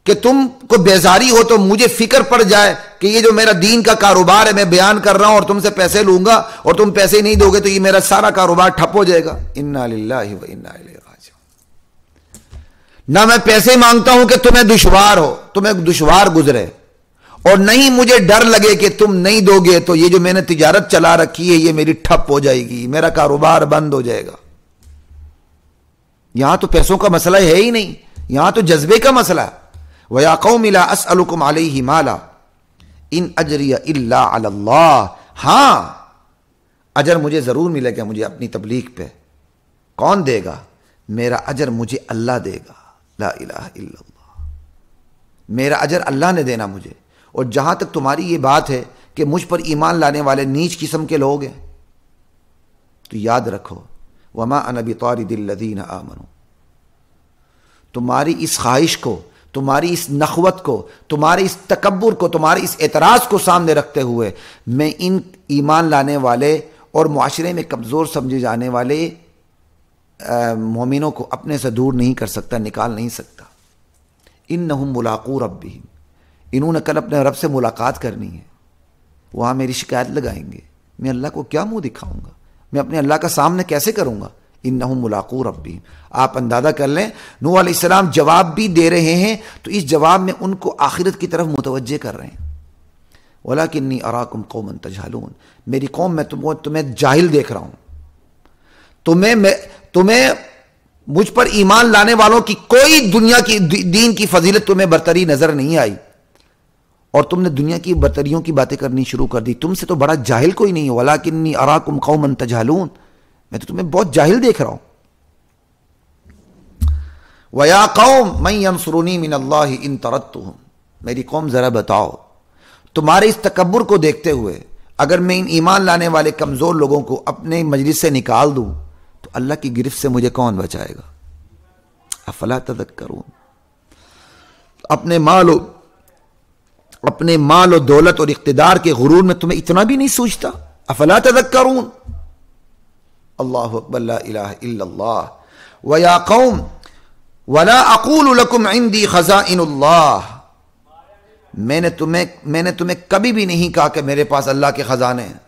کہ تم کو بیزاری ہو تو مجھے فکر پڑ جائے کہ یہ جو میرا دین کا کاروبار ہے میں بیان کر رہا ہوں اور تم سے پیسے لوں گا اور تم پیسے نہیں دو گے تو یہ میرا سارا کاروبار ٹھپ ہو جائے گا. انا للہ و انا الیہ راجعون. نہ میں پیسے مانگتا ہوں کہ تمہیں دشوار ہو، تمہیں دشوار گزرے، اور نہیں مجھے ڈر لگے کہ تم نہیں دو گے تو یہ جو میں نے تجارت چلا رکھی ہے یہ میری ٹھپ ہو جائے گی، میرا کاروبار بند ہو جائے گا. یہاں تو پیسوں کا مسئلہ ہے ہی نہیں، یہاں تو جذبے کا مسئلہ ہے. وَيَا قَوْمِ لَا أَسْأَلُكُمْ عَلَيْهِ مَالًا إِنْ أَجْرِيَ إِلَّا عَلَى اللَّهِ. ہاں اجر مجھے ضرور ملے گا مجھے اپنی تبلیغ پہ. کون دے گا؟ میرا اجر مجھے اللہ دے گا. لا الہ الا اللہ. میرا اجر اللہ نے دینا مجھے. اور جہاں تک تمہاری یہ بات ہے کہ مجھ پر ایمان لانے والے نیچ قسم کے لوگ ہیں تو یاد رکھو وَمَا أَنَا بِطَارِدِ الَّذِينَ آمَنُوا. تمہاری اس خواہش کو، تمہاری اس نخوت کو، تمہارے اس تکبر کو، تمہارے اس اعتراض کو سامنے رکھتے ہوئے میں ان ایمان لانے والے اور معاشرے میں کمزور سمجھے جانے والے مومنوں کو اپنے سے دور نہیں کر سکتا، نکال نہیں سکتا. انہم ملاقو ربہم. انہوں نے کل اپنے رب سے ملاقات کرنی ہے، وہاں میری شکایت لگائیں گے. میں اللہ کو کیا منہ دکھاؤں گا؟ میں اپنے اللہ کا سامنے کیسے کروں گا؟ انہم ملاقو ربہم. آپ اندازہ کر لیں نوح علیہ السلام جواب بھی دے رہے ہیں تو اس جواب میں ان کو آخرت کی طرف متوجہ کر رہے ہیں. وَلَكِنِّي أَرَاكُمْ قَوْمًا تَجْهَلُونَ. میری قوم میں تمہیں جاہل دیکھ رہا ہوں. تمہیں مجھ پر ایمان لانے والوں کی کوئی دنیا کی دین کی فضیلت تمہیں برتری نظر نہیں آئی اور تم نے دنیا کی برتریوں کی باتیں کرنی شروع کر دی. تم سے تو بڑا جاہل کوئی نہیں ہے. وَلَكِنِّي أَرَاكُمْ قَوْمًا تَجْهَلُونَ. میں تو تمہیں بہت جاہل دیکھ رہا ہوں. وَيَا قَوْمْ مَنْ يَنْصُرُنِي مِنَ اللَّهِ إِن طَرَدتُّهُمْ. میری قوم ذرا بتاؤ تمہارے اس تکبر کو دیکھتے ہوئے اگر میں ان ایمان لانے والے کمزور لوگوں کو اپنے مجلس سے نکال دوں تو اللہ کی گرفت سے مجھے کون بچائے گا؟ افلا تذکرون. اپنے مال و دولت اور اقتدار کے غرور میں تمہیں اتنا بھی نہیں سوچتا؟ افلا تذکرون. اللہ اکبر. لا الہ الا اللہ. وَيَا قَوْمْ وَلَا أَقُولُ لَكُمْ عِنْدِي خَزَائِنُ اللَّهِ. میں نے تمہیں کبھی بھی نہیں کہا کہ میرے پاس اللہ کے خزانے ہیں.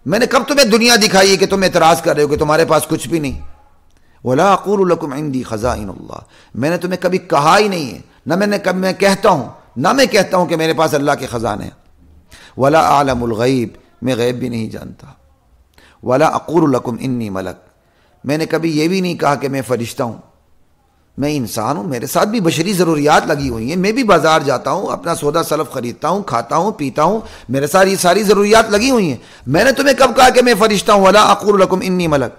میں نے کب تمہیں دنیا دکھائی ہے کہ تم اعتراض کر رہے ہو کہ تمہارے پاس کچھ بھی نہیں؟ وَلَا أَقُولُ لَكُمْ عِنْدِي خَزَائِنُ اللَّهِ. میں نے تمہیں کبھی کہا ہی نہیں ہے، نہ میں کہتا ہوں کہ میرے پاس اللہ کے خزانے ہیں. وَلَا أَعْلَمُ الْغَيْبِ. میں غیب بھی نہیں جانتا. وَلَا أَقُولُ لَكُمْ إِنِّي مَلَكٌ. میں نے کبھی یہ بھی نہیں کہا کہ میں فرشتہ ہوں. میں انسان ہوں، میرے ساتھ بھی بشری ضروریات لگی ہوئی ہیں. میں بھی بازار جاتا ہوں، اپنا سودا سلف خریدتا ہوں، کھاتا ہوں، پیتا ہوں، میرے ساتھ یہ ساری ضروریات لگی ہوئی ہیں. میں نے تمہیں کب کہا کہ میں فرشتہ ہوں؟ وَلَا أَقُولُ لَكُمْ إِنِّي مَلَكٌ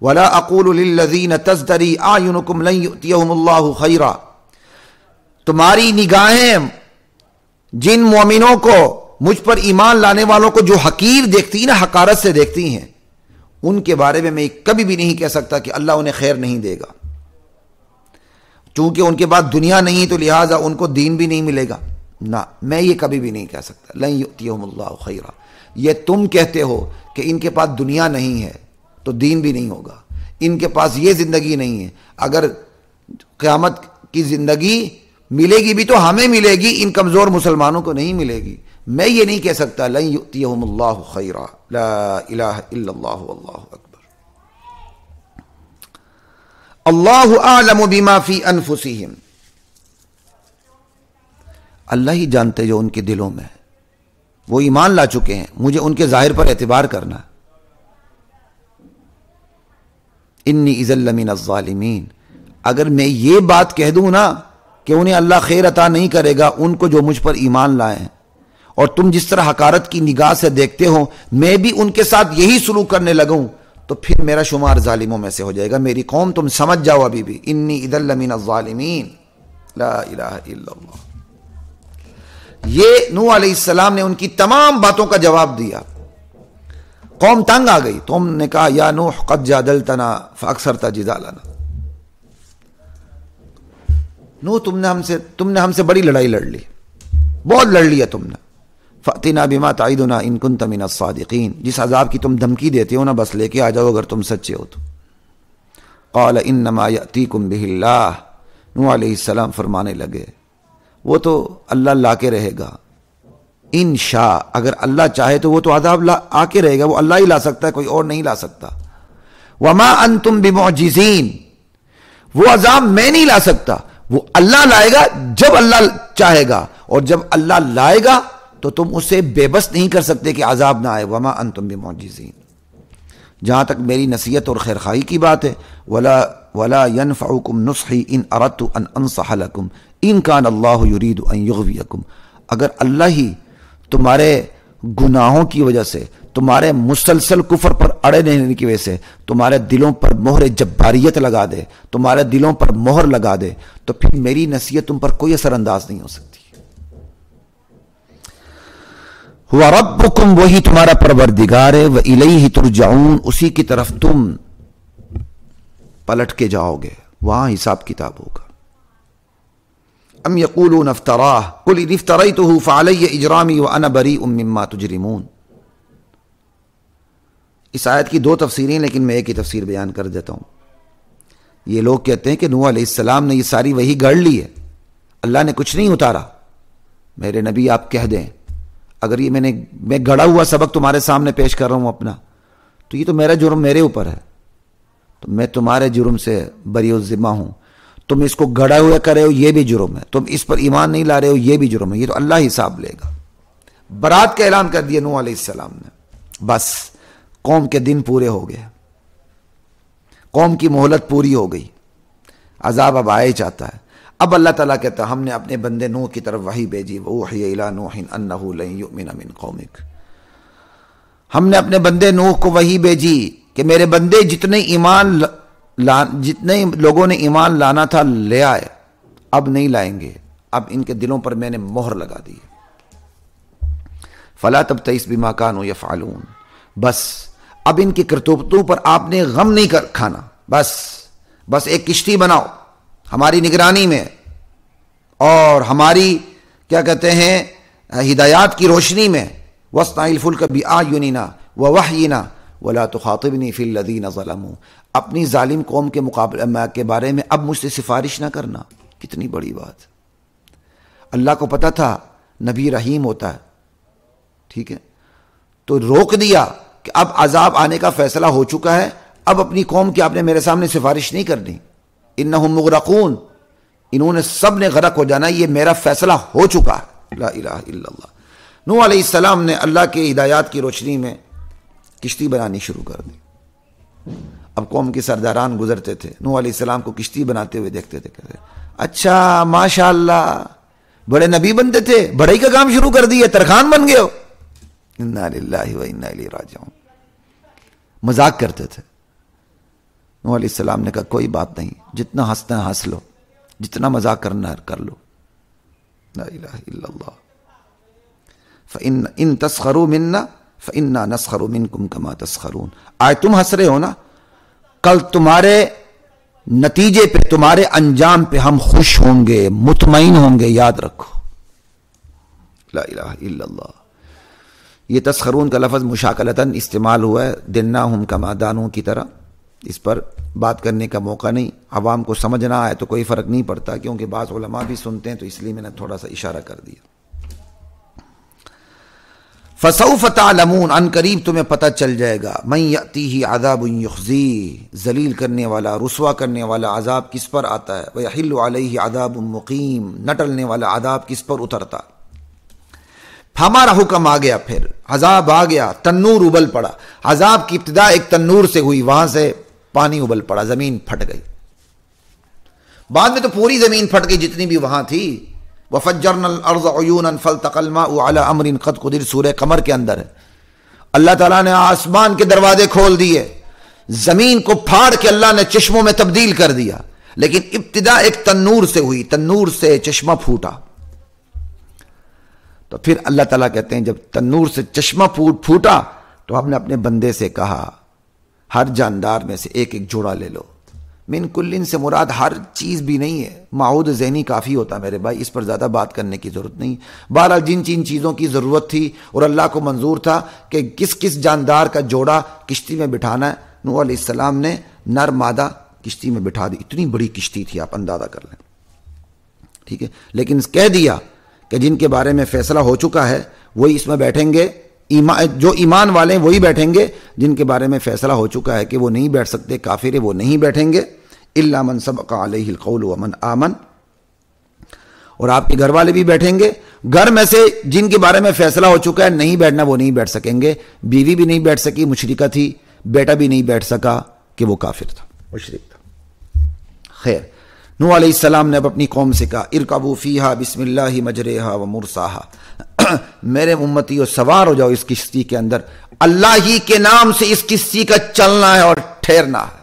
وَلَا أَقُولُ لِلَّذِينَ تَزْدَرِي أَعْيُنُكُمْ لَن يُؤْتِيَهُمُ اللَّهُ خَيْرًا. تمہاری نگاہیں جن مومنوں کو، مجھ پر ایمان لانے والوں کو جو حقیر دیکھتی نا، حقارت سے دیکھتی ہیں، ان کے بارے میں کبھی بھی نہیں کہہ سکتا کہ اللہ انہیں خیر نہیں دے گا. چونکہ ان کے بعد دنیا نہیں تو لہٰذا ان کو دین بھی نہیں ملے گا. نہ، میں یہ کبھی بھی نہیں کہہ سکتا. لن یؤتیہم اللہ خیرا. یہ تم کہتے ہو کہ ان کے پاس دنیا نہیں ہے تو دین بھی نہیں ہوگا، ان کے پاس یہ زندگی نہیں ہے. اگر قیامت کی زندگی ملے گی بھی تو ہمیں ملے گی، ان کمزور مسلمانوں کو نہیں ملے گی. میں یہ نہیں کہہ سکتا. لن یؤتیہم اللہ خیرا. لا الہ الا اللہ واللہ اکبر. اللہ اعلم بما فی انفسہم. اللہ ہی جانتے جو ان کے دلوں میں. وہ ایمان لا چکے ہیں، مجھے ان کے ظاہر پر اعتبار کرنا. انی اذا لمن الظالمین. اگر میں یہ بات کہہ دوں نا کہ انہیں اللہ خیر عطا نہیں کرے گا، ان کو جو مجھ پر ایمان لائے ہیں، اور تم جس طرح حقارت کی نگاہ سے دیکھتے ہو، میں بھی ان کے ساتھ یہی سلوک کرنے لگوں تو پھر میرا شمار ظالموں میں سے ہو جائے گا. میری قوم تم سمجھ جاؤ ابھی بھی. انی اذا لمن الظالمین. لا الہ الا اللہ. یہ نوح علیہ السلام نے ان کی تمام باتوں کا جواب دیا. قوم تنگ آ گئی. تم نے کہا یا نوح قد جادلتنا فاکثرت جدالنا. نوح تم نے ہم سے بڑی لڑائی لڑ لی، بہت لڑ لیا تم نے. فَأْتِنَا بِمَا تَعِدُنَا إِن كُنْتَ مِنَ الصَّادِقِينَ. جس عذاب کی تم دھمکی دیتے ہو نا، بس لے کے آ جاؤ اگر تم سچے ہو تو. قَالَ إِنَّمَا يَأْتِيكُمْ بِهِ اللَّهُ. نوح علیہ السلام فرمانے لگے وہ تو اللہ لا کے رہے گا. ان شاء، اگر اللہ چاہے تو وہ تو عذاب آ کے رہے گا، وہ اللہ ہی لا سکتا ہے، کوئی اور نہیں لا سکتا. وما انتم بمعجزین، وہ عذاب میں نہیں لا سکتا، وہ اللہ لائے گا جب اللہ چاہے گا، اور جب اللہ لائے گا تو تم اسے بے بس نہیں کر سکتے کہ عذاب نہ آئے. وما انتم بمعجزین. جہاں تک میری نصیحت اور خیرخواہی کی بات ہے، ولا ينفعكم نصحي ان اردت ان انصح لكم ان كان الله يريد ان يغويكم. اگر اللہ ہی تمہارے گناہوں کی وجہ سے، تمہارے مسلسل کفر پر اڑے رہنے کی وجہ سے تمہارے دلوں پر مہر جباریت لگا دے، تمہارے دلوں پر مہر لگا دے، تو پھر میری نصیحت تم پر کوئی اثر انداز نہیں ہو سکتی. ہوا ربکم، وہی تمہارا پروردگار ہے، وإلیہ ترجعون، اسی کی طرف تم پلٹ کے جاؤ گے، وہاں حساب کتاب ہوگا. ام یقولون افتراہ قل ان افتریتہ فعلی اجرامی وانا بریء مما تجرمون. اس آیت کی دو تفسیریں، لیکن میں ایک ہی تفسیر بیان کر دیتا ہوں. یہ لوگ کہتے ہیں کہ نوح علیہ السلام نے یہ ساری وحی گڑھ لی ہے، اللہ نے کچھ نہیں اتارا. میرے نبی آپ کہہ دیں اگر یہ میں گڑھا ہوا سبق تمہارے سامنے پیش کر رہا ہوں اپنا، تو یہ تو میرا جرم میرے اوپر ہے، تو میں تمہارے جرم سے بری الذمہ ہوں. تم اس کو گڑھا ہوا کرے ہو یہ بھی جرم ہے، تم اس پر ایمان نہیں لا رہے ہو یہ بھی جرم ہے. یہ تو اللہ حساب لے گا. برات کا اعلان کر دیا نوح علیہ السلام نے. بس قوم کے دن پورے ہو گئے، قوم کی مہلت پوری ہو گئی، عذاب اب آئے چاہتا ہے. اب اللہ تعالیٰ کہتا ہے ہم نے اپنے بندے نوح کی طرف وحی بھیجی، وَأُوحِيَ إِلَىٰ نُوحٍ أَنَّهُ لَن يُؤْمِنَ مِن قَوْمِكَ. ہم نے اپنے بندے نوح کو وحی بھیجی کہ میرے بندے جتنے لوگوں نے ایمان لانا تھا لے آئے، اب نہیں لائیں گے، اب ان کے دلوں پر میں نے مہر لگا دی. فَلَا تَبْتَئِسْ بِمَا كَانُوا يَفْعَلُونَ. بس اب ان کی کرتوتوں پر آپ نے غم نہیں کھانا، بس ایک کشتی بناؤ ہماری نگرانی میں، اور ہماری کیا کہتے ہیں ہدایات کی روشنی میں. وَاصْنَعِ الْفُلْكَ بِأَعْيُنِنَا وَوَحْيِنَا وَلَا تُخَاطِبْنِي فِي الَّذِينَ ظَلَمُوا. اپنی ظالم قوم کے بارے میں اب مجھ سے سفارش نہ کرنا. کتنی بڑی بات. اللہ کو پتا تھا نبی رحیم ہوتا ہے، ٹھیک ہے، تو روک دیا کہ اب عذاب آنے کا فیصلہ ہو چکا ہے، اب اپنی قوم کی آپ نے میرے سامنے سفارش نہیں کرنی. انہم مغرقون، انہوں نے سب نے غرق ہو جانا، یہ میرا فیصلہ ہو چکا ہے. لا الہ الا اللہ. نوح علیہ السلام نے اللہ کے ہدایات کی روشنی میں کشتی بنانی شروع کر دی. اب قوم کے سرداران گزرتے تھے، نوح علیہ السلام کو کشتی بناتے ہوئے دیکھتے تھے، کہتے اچھا ماشاء اللہ بڑے نبی بنتے تھے، بڑائی کا کام شروع کر دیے، ترخان بن گئے ہو. انا للہ و انا الیہ راجعون. مذاق کرتے تھے. نوح علیہ السلام نے کہا کوئی بات نہیں، جتنا ہنسنا ہنس لو، جتنا مذاق کرنا کر لو. لا الہ الا اللہ. فَإِن تَسْخَرُوا مِنَّا فَإِنَّا نَسْخَرُ مِنْكُمْ كَمَا تَسْخَرُونَ. آج تم ہنس رہے ہو نا، کل تمہارے نتیجے پہ، تمہارے انجام پہ ہم خوش ہوں گے، مطمئن ہوں گے، یاد رکھو. لا الہ الا اللہ. یہ تسخرون کا لفظ مشاکلتاً استعمال ہوا ہے، دناہم کما دانو کی طرح. اس پر بات کرنے کا موقع نہیں، عوام کو سمجھ نہ آئے تو کوئی فرق نہیں پڑتا، کیونکہ بعض علماء بھی سنتے ہیں، تو اس لیے میں نے تھوڑا سا اشارہ کر دیا. فسوف تعلمون، ان قریب تمہیں پتہ چل جائے گا، من یأتیہ عذاب یخزیہ، ذلیل کرنے والا، رسوا کرنے والا عذاب کس پر آتا ہے، ویحل علیہ عذاب مقیم، نہ ٹلنے والا عذاب کس پر اترتا. ہمارا حکم آ گیا، پھر عذاب آ گیا، تنور ابل پڑا. عذاب کی ابتدا ایک تنور سے ہوئی، وہاں سے پانی ابل پڑا، زمین پھٹ گئی. بعد میں تو پوری زمین پھٹ گئی جتنی بھی وہاں تھی. وَفَجَّرْنَا الْأَرْضَ عُيُونًا فَالْتَقَى الْمَاءُ عَلَى أَمْرٍ قَدْ قُدِرَ. سورہ قمر کے اندر ہے، اللہ تعالیٰ نے آسمان کے دروازے کھول دیے، زمین کو پھاڑ کے اللہ نے چشموں میں تبدیل کر دیا. لیکن ابتدا ایک تنور سے ہوئی، تنور سے چشمہ پھوٹا. تو پھر اللہ تعالیٰ کہتے ہیں جب تنور سے چشمہ پھوٹا تو ہم نے اپنے بندے سے کہا ہر جاندار میں سے ایک ایک جوڑا لے لو. من کلن سے مراد ہر چیز بھی نہیں ہے، معہود ذہنی کافی ہوتا ہے میرے بھائی، اس پر زیادہ بات کرنے کی ضرورت نہیں. بہرحال جن چیزوں کی ضرورت تھی اور اللہ کو منظور تھا کہ کس جاندار کا جوڑا کشتی میں بٹھانا ہے، نوح علیہ السلام نے نر مادہ کشتی میں بٹھا دی. اتنی بڑی کشتی تھی، آپ اندازہ کر لیں، ٹھیک ہے. لیکن کہہ دیا کہ جن کے بارے میں فیصلہ ہو چکا ہے وہی اس میں بیٹھیں گے، جو ایمان والے ہیں وہی بیٹھیں گے، جن کے بارے میں فیصلہ ہو چکا ہے کہ وہ نہیں بیٹھ سکتے، کافر ہے وہ نہیں بیٹھیں گے، الا من سبق علیہ القول ومن آمن، اور آپ کے گھر والے بھی بیٹھیں گے، گھر میں سے جن کے بارے میں فیصلہ ہو چکا ہے نہیں بیٹھنا وہ نہیں بیٹھ سکیں گے، بیوی بھی نہیں بیٹھ سکی مشرکہ تھی، بیٹا بھی نہیں بیٹھ سکا کہ وہ کافر تھا، مشرک تھا۔ خیر، نوح علیہ السلام نے اب اپنی قوم سے کہا ارکبوا فیہا بسم اللہ مجریہا ومرساہا، میرے امتیوں سوار ہو جاؤ اس کشتی کے اندر، اللہ ہی کے نام سے اس کشتی کا چلنا ہے اور ٹھہرنا ہے۔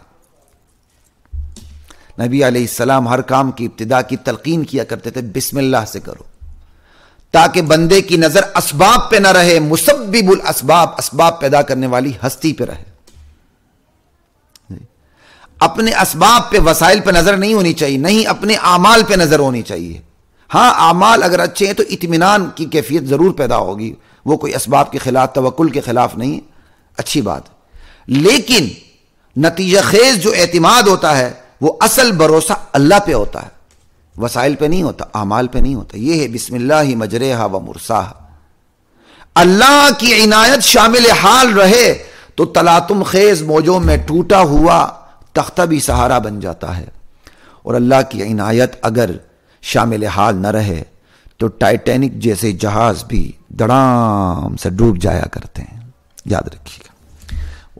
نبی علیہ السلام ہر کام کی ابتدا کی تلقین کیا کرتے تھے بسم اللہ سے کرو، تاکہ بندے کی نظر اسباب پہ نہ رہے، مسبب الاسباب، اسباب پیدا کرنے والی ہستی پہ رہے، اپنے اسباب پہ وسائل پہ نظر نہیں ہونی چاہیے، نہیں اپنے اعمال پہ نظر ہونی چاہیے۔ ہاں اعمال اگر اچھے ہیں تو اطمینان کی کیفیت ضرور پیدا ہوگی، وہ کوئی اسباب کے خلاف، توکل کے خلاف نہیں، اچھی بات، لیکن نتیجہ خیز جو اعتماد ہوتا ہے وہ اصل بھروسہ اللہ پہ ہوتا ہے، وسائل پہ نہیں ہوتا، اعمال پہ نہیں ہوتا۔ یہ ہے بسم اللہ مجریہا و مرساہا، اللہ کی عنایت شامل حال رہے تو تلاطم خیز موجوں میں ٹوٹا ہوا تختہ بھی سہارا بن جاتا ہے، اور اللہ کی عنایت اگر شامل حال نہ رہے تو ٹائٹینک جیسے جہاز بھی دڑام سے ڈوب جایا کرتے ہیں، یاد رکھیے گا۔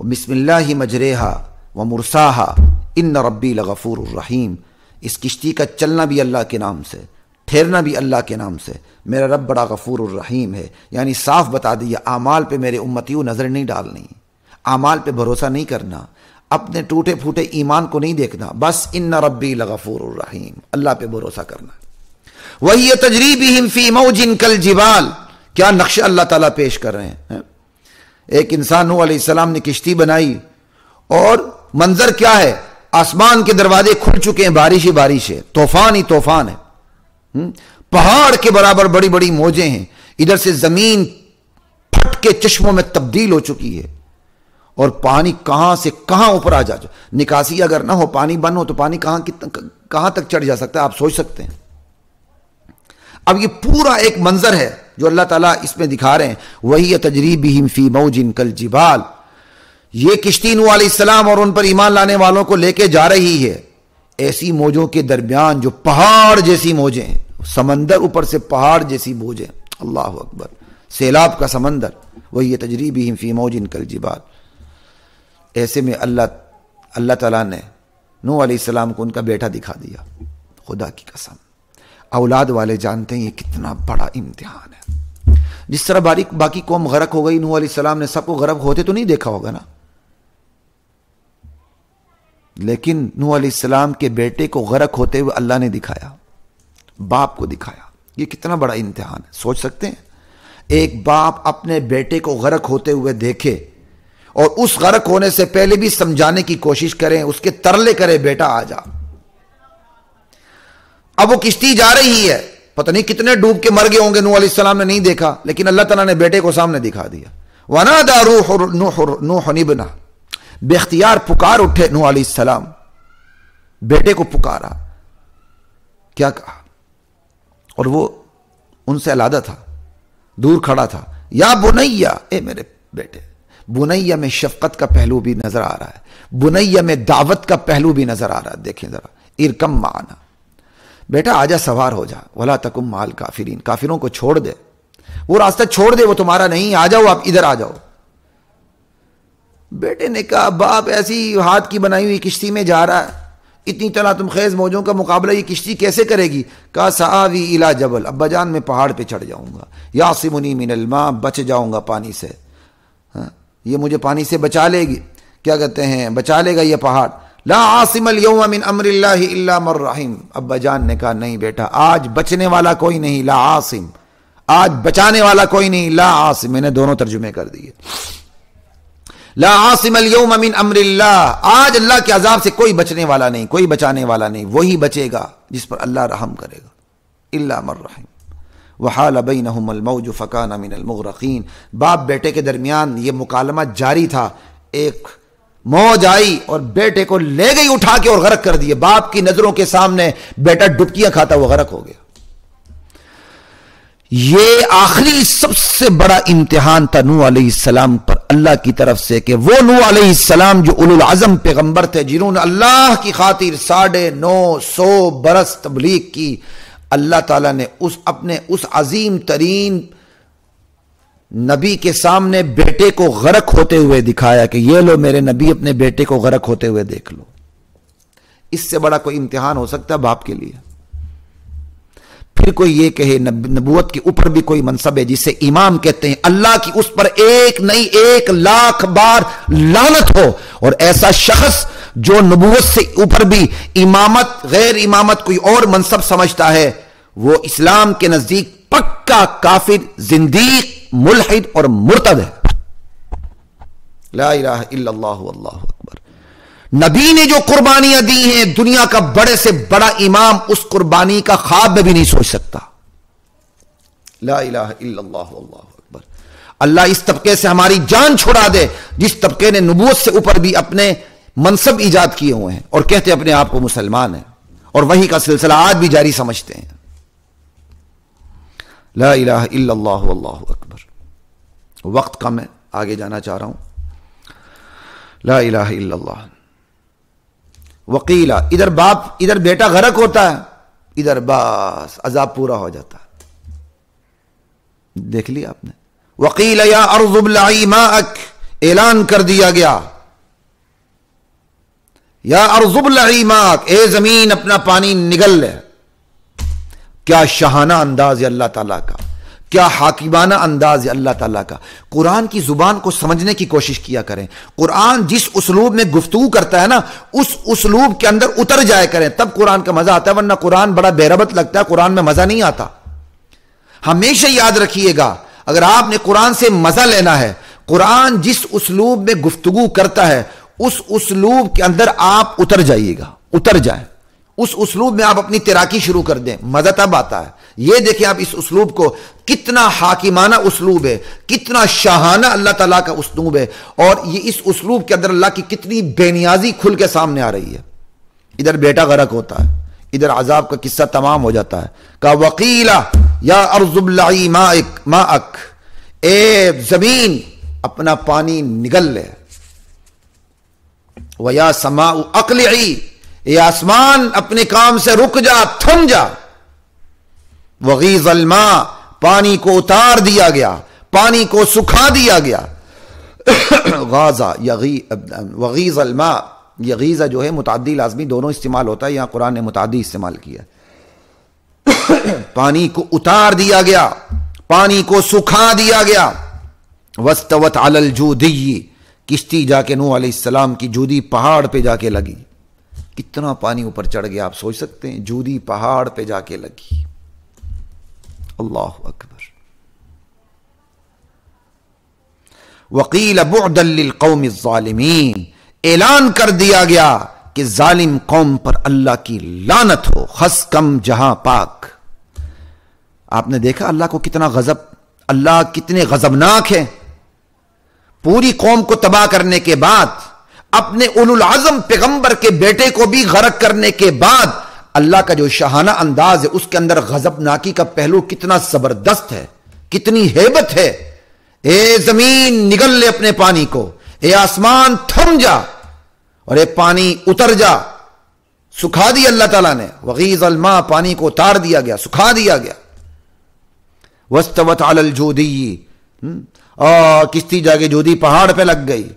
بسم اللہ مجریہا و مرساہا ان ربی لغفور الرحیم، اس کشتی کا چلنا بھی اللہ کے نام سے، ٹھہرنا بھی اللہ کے نام سے، میرا رب بڑا غفور الرحیم ہے، یعنی صاف بتا دیا اعمال پہ میرے امتیوں نظر نہیں ڈالنی، اعمال پہ بھروسہ نہیں کرنا، اپنے ٹوٹے پھوٹے ایمان کو نہیں دیکھنا، بس ان ربی لغفور الرحیم، اللہ پہ بھروسہ کرنا۔ وہی تجری بہم فی موج کالجبال، کیا نقشہ اللہ تعالیٰ پیش کر رہے ہیں۔ ایک انسان نوح علیہ السلام نے کشتی بنائی اور منظر کیا ہے، آسمان کے دروازے کھل چکے ہیں، بارش ہی بارش ہے، طوفان ہی طوفان ہے، پہاڑ کے برابر بڑی بڑی موجیں ہیں، ادھر سے زمین پھٹ کے چشموں میں تبدیل ہو چکی ہے، اور پانی کہاں سے کہاں اوپر آ جا، نکاسی اگر نہ ہو، پانی بند ہو تو پانی کہاں تک چڑھ جا سکتا ہے، آپ سوچ سکتے ہیں۔ اب یہ پورا ایک منظر ہے جو اللہ تعالیٰ اس میں دکھا رہے ہیں، وہی تجری بہم فی موج کالجبال، یہ کشتی نوح علیہ السلام اور ان پر ایمان لانے والوں کو لے کے جا رہی ہے ایسی موجوں کے درمیان جو پہاڑ جیسی موجیں ہیں، سمندر اوپر سے پہاڑ جیسی موجیں، اللہ اکبر، سیلاب کا سمندر، وہی تجری بہم فی موج کالجبال۔ ایسے میں اللہ تعالیٰ نے نوح علیہ السلام کو ان کا بیٹا دکھا دیا، خدا کی قسم، اولاد والے جانتے ہیں یہ کتنا بڑا امتحان ہے۔ جس طرح باقی قوم غرق ہو گئی، نوح علیہ السلام نے سب کو غرق ہوتے تو نہیں دیکھا ہوگا نا، لیکن نوح علیہ السلام کے بیٹے کو غرق ہوتے ہوئے اللہ نے دکھایا، باپ کو دکھایا، یہ کتنا بڑا امتحان ہے، سوچ سکتے ہیں؟ ایک باپ اپنے بیٹے کو غرق ہوتے ہوئے دیکھے اور اس غرق ہونے سے پہلے بھی سمجھانے کی کوشش کریں، اس کے ترلے کرے، بیٹا آ جا۔ اب وہ کشتی جا رہی ہے، پتہ نہیں کتنے ڈوب کے مر گئے ہوں گے، نوح علیہ السلام نے نہیں دیکھا، لیکن اللہ تعالیٰ نے بیٹے کو سامنے دکھا دیا۔ وَنَادَى نُوحٌ ابْنَهُ، بے اختیار پکار اٹھے نوح علیہ السلام، بیٹے کو پکارا، کیا کہا؟ اور وہ ان سے علیحدہ تھا، دور کھڑا تھا، یا بنیا، اے میرے بیٹے۔ بنیا میں شفقت کا پہلو بھی نظر آ رہا ہے، بنیا میں دعوت کا پہلو بھی نظر آ رہا ہے، دیکھیں ذرا، ارکم معنا، بیٹا آجا، سوار ہو جا، ولا تکم مع الکافرین، کافروں کو چھوڑ دے، وہ راستہ چھوڑ دے، وہ تمہارا نہیں، آ جاؤ، آپ ادھر آ جاؤ۔ بیٹے نے کہا باپ ایسی ہاتھ کی بنائی ہوئی کشتی میں جا رہا ہے، اتنی تلاطم خیز موجوں کا مقابلہ یہ کشتی کیسے کرے گی؟ کہا سآوی الی جبل، ابا جان میں پہاڑ پہ چڑھ جاؤں گا، یعصمنی من الماء، بچ جاؤں گا پانی سے، یہ مجھے پانی سے بچا لے گی، کیا کہتے ہیں، بچا لے گا یہ پہاڑ۔ لا عاصم اليوم من امر اللہ الا من رحم، ابا جان نے کہا نہیں بیٹا، آج بچنے والا کوئی نہیں، لا عاصم، آج بچانے والا کوئی نہیں، لا عاصم، میں نے دونوں ترجمے کر دیے، لا عاصم اليوم من امر اللہ، آج اللہ کے عذاب سے کوئی بچنے والا نہیں، کوئی بچانے والا نہیں، وہی بچے گا جس پر اللہ رحم کرے گا، الا من رحم۔ وحال بینہم الموج فکان من المغرقین، باپ بیٹے کے درمیان یہ مکالمہ جاری تھا، ایک موج آئی اور بیٹے کو لے گئی اٹھا کے اور غرق کر دیے، باپ کی نظروں کے سامنے بیٹا ڈبکیاں کھاتا وہ غرق ہو گیا۔ یہ آخری سب سے بڑا امتحان تھا نوح علیہ السلام پر اللہ کی طرف سے، کہ وہ نوح علیہ السلام جو اولو العزم پیغمبر تھے، جنہوں نے اللہ کی خاطر 950 برس تبلیغ کی، اللہ تعالیٰ نے اپنے اس عظیم ترین نبی کے سامنے بیٹے کو غرق ہوتے ہوئے دکھایا کہ یہ لو میرے نبی اپنے بیٹے کو غرق ہوتے ہوئے دیکھ لو۔ اس سے بڑا کوئی امتحان ہو سکتا ہے باپ کے لیے؟ پھر کوئی یہ کہے نبوت کے اوپر بھی کوئی منصب ہے جسے امام کہتے ہیں، اللہ کی اس پر ایک نہیں 1,00,000 بار لعنت ہو، اور ایسا شخص جو نبوت سے اوپر بھی امامت غیر امامت کوئی اور منصب سمجھتا ہے، وہ اسلام کے نزدیک پکا کافر، زندیق، ملحد اور مرتد ہے۔ لا الہ الا اللہ واللہ اکبر۔ نبی نے جو قربانیاں دی ہیں، دنیا کا بڑے سے بڑا امام اس قربانی کا خواب میں بھی نہیں سوچ سکتا۔ لا الہ الا اللہ واللہ اکبر۔ اللہ اس طبقے سے ہماری جان چھڑا دے جس طبقے نے نبوت سے اوپر بھی اپنے منصب ایجاد کیے ہوئے ہیں اور کہتے اپنے آپ کو مسلمان ہیں، اور وہی کا سلسلہ آج بھی جاری سمجھتے ہیں۔ لا الہ الا اللہ واللہ اکبر۔ وقت کم ہے، آگے جانا چاہ رہا ہوں۔ لا الہ الا اللہ۔ وقیلا، ادھر باپ، ادھر بیٹا غرق ہوتا ہے، ادھر بس عذاب پورا ہو جاتا ہے۔ دیکھ لیا آپ نے؟ وقیل یا ارض ابلعی ماءک، اعلان کر دیا گیا، یا ارض ابلعی ماءک، اے زمین اپنا پانی نگل لے۔ کیا شاہانہ انداز ہے اللہ تعالیٰ کا، کیا حاکمانہ انداز ہے اللہ تعالیٰ کا۔ قرآن کی زبان کو سمجھنے کی کوشش کیا کریں۔ قرآن جس اسلوب میں گفتگو کرتا ہے نا، اس اسلوب کے اندر اتر جائے کریں، تب قرآن کا مزہ آتا ہے، ورنہ قرآن بڑا بے ربط لگتا ہے، قرآن میں مزہ نہیں آتا۔ ہمیشہ یاد رکھیے گا، اگر آپ نے قرآن سے مزہ لینا ہے، قرآن جس اسلوب میں گفتگو کرتا ہے اس اسلوب کے اندر آپ اتر جائیے گا، اتر جائیں، اس اسلوب میں آپ اپنی تیراکی شروع کر دیں، مزہ تب آتا ہے۔ یہ دیکھیں آپ اس اسلوب کو، کتنا حاکمانہ اسلوب ہے، کتنا شاہانہ اللہ تعالیٰ کا اسلوب ہے، اور یہ اس اسلوب کے اندر اللہ کی کتنی بے نیازی کھل کے سامنے آ رہی ہے۔ ادھر بیٹا غرق ہوتا ہے، ادھر عذاب کا قصہ تمام ہو جاتا ہے۔ کہ وقیلا یا ارض ابلعی ماءک، اے زمین اپنا پانی نگل لے۔ وَيَا سَمَاءُ أَقْلِعِي، اے آسمان اپنے کام سے رک جا، تھم جا۔ وغیظ الماء، پانی کو اتار دیا گیا، پانی کو سکھا دیا گیا۔ غازہ وغیظ الماء، یہ غیظہ جو ہے متعدی لازمی دونوں استعمال ہوتا ہے، یہاں قرآن نے متعدی استعمال کیا۔ پانی کو اتار دیا گیا، پانی کو سکھا دیا گیا۔ واستوت علی الجودی، کشتی جا کے نوح علیہ السلام کی جودی پہاڑ پہ جا کے لگی۔ کتنا پانی اوپر چڑھ گیا آپ سوچ سکتے ہیں، جودی پہاڑ پہ جا کے لگی۔ اللہ اکبر۔ وقیل بعدا للقوم الظالمین، اعلان کر دیا گیا کہ ظالم قوم پر اللہ کی لعنت ہو، خس کم جہاں پاک۔ آپ نے دیکھا اللہ کو کتنا غضب، اللہ کتنے غضبناک ہے۔ پوری قوم کو تباہ کرنے کے بعد، اپنے اولو العزم پیغمبر کے بیٹے کو بھی غرق کرنے کے بعد، اللہ کا جو شاہانہ انداز ہے اس کے اندر غضبناکی کا پہلو کتنا زبردست ہے، کتنی ہیبت ہے۔ اے زمین نگل لے اپنے پانی کو، اے آسمان تھم جا، اور اے پانی اتر جا۔ سکھا دیا اللہ تعالیٰ نے، وغیظ الماء، پانی کو اتار دیا گیا، سکھا دیا گیا۔ واستوت علی الجودی، کشتی جا کے جودی پہاڑ پہ لگ گئی،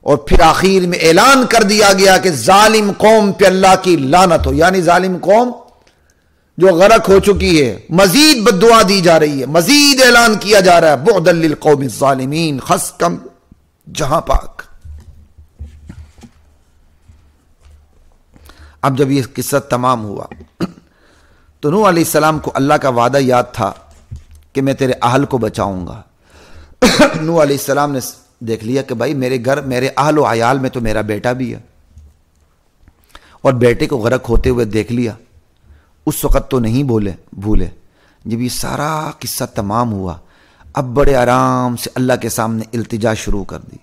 اور پھر آخر میں اعلان کر دیا گیا کہ ظالم قوم پہ اللہ کی لعنت ہو، یعنی ظالم قوم جو غرق ہو چکی ہے، مزید بددعا دی جا رہی ہے، مزید اعلان کیا جا رہا ہے، بعدا للقوم الظالمین، خس کم جہاں پاک۔ اب جب یہ قصہ تمام ہوا تو نوح علیہ السلام کو اللہ کا وعدہ یاد تھا کہ میں تیرے اہل کو بچاؤں گا۔ نوح علیہ السلام نے دیکھ لیا کہ بھائی میرے گھر، میرے اہل و عیال میں تو میرا بیٹا بھی ہے، اور بیٹے کو غرق ہوتے ہوئے دیکھ لیا۔ اس وقت تو نہیں بھولے۔ جب یہ سارا قصہ تمام ہوا، اب بڑے آرام سے اللہ کے سامنے التجا شروع کر دی،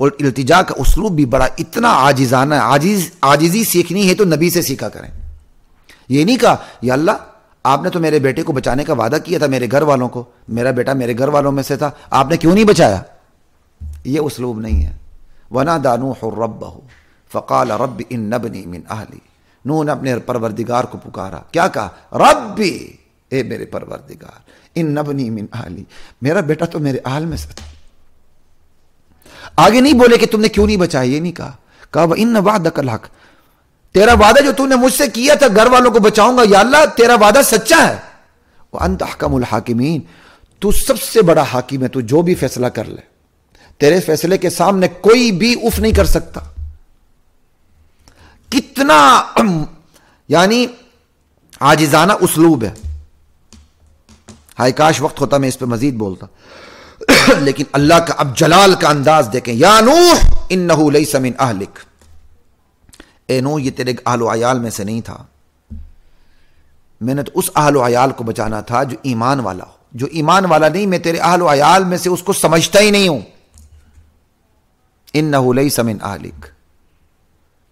اور التجا کا اسلوب بھی بڑا اتنا عاجزانہ ہے۔ عاجزی سیکھنی ہے تو نبی سے سیکھا کریں۔ یہ نہیں کہا یا اللہ آپ نے تو میرے بیٹے کو بچانے کا وعدہ کیا تھا میرے گھر والوں کو، میرا بیٹا میرے گھر والوں میں سے تھا، آپ نے کیوں نہیں بچایا؟ یہ اسلوب نہیں ہے۔ وَنَادَى نُوحٌ رَبَّهُ فَقَالَ رَبِّ إِنَّ ابْنِي مِنْ أَهْلِي، نوح نے اپنے پروردگار کو پکارا، کیا کہا؟ ربی، اے میرے پروردگار، ان ابنی من اہلی، میرا بیٹا تو میرے اہل میں سے تھا۔ آگے نہیں بولے کہ تم نے کیوں نہیں بچایا، یہ نہیں کہا، کہا وَإِنَّ وَعْدَكَ الْحَقُّ، تیرا وعدہ جو تم نے مجھ سے کیا تھا گھر والوں کو بچاؤں گا، یا اللہ تیرا وعدہ سچا ہے۔ وَأَنْتَ أَحْكَمُ الْحَاكِمِينَ، تو سب سے بڑا حاکم ہے، تو جو بھی فیصلہ کر لے، تیرے فیصلے کے سامنے کوئی بھی اف نہیں کر سکتا۔ کتنا یعنی عاجزانہ اسلوب ہے۔ ہائے کاش وقت ہوتا میں اس پہ مزید بولتا، لیکن اللہ کا اب جلال کا انداز دیکھیں۔ یا نوح انہ لیس من اہلک، اے نوح یہ تیرے اہل و عیال میں سے نہیں تھا، میں نے تو اس اہل و عیال کو بچانا تھا جو ایمان والا ہو، جو ایمان والا نہیں میں تیرے اہل و عیال میں سے اس کو سمجھتا ہی نہیں ہوں۔ انہ لیس من اہلک،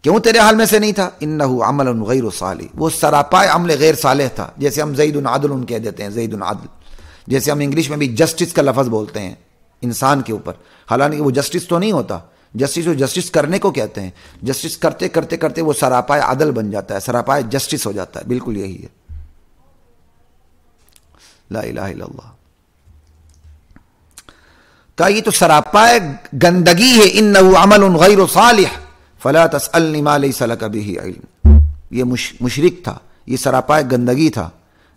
کیوں تیرے حال میں سے نہیں تھا؟ انہ عمل غیر صالح، وہ سراپا عمل غیر صالح تھا۔ جیسے ہم زید عدل کہہ دیتے ہیں، زید عدل، جیسے ہم انگلش میں بھی جسٹس کا لفظ بولتے ہیں انسان کے اوپر، حالانکہ وہ جسٹس تو نہیں ہوتا، جسٹس وہ جسٹس کرنے کو کہتے ہیں، جسٹس کرتے کرتے کرتے وہ سراپا عدل بن جاتا ہے، سراپا جسٹس ہو جاتا ہے، بالکل یہی ہے۔ لا الہ الا اللہ، کہا یہ تو سراپا گندگی ہے، انہ عمل غیر صالح فلا تسألنی ما لیس لک بہ علم، یہ مشرک تھا، یہ سراپا گندگی تھا،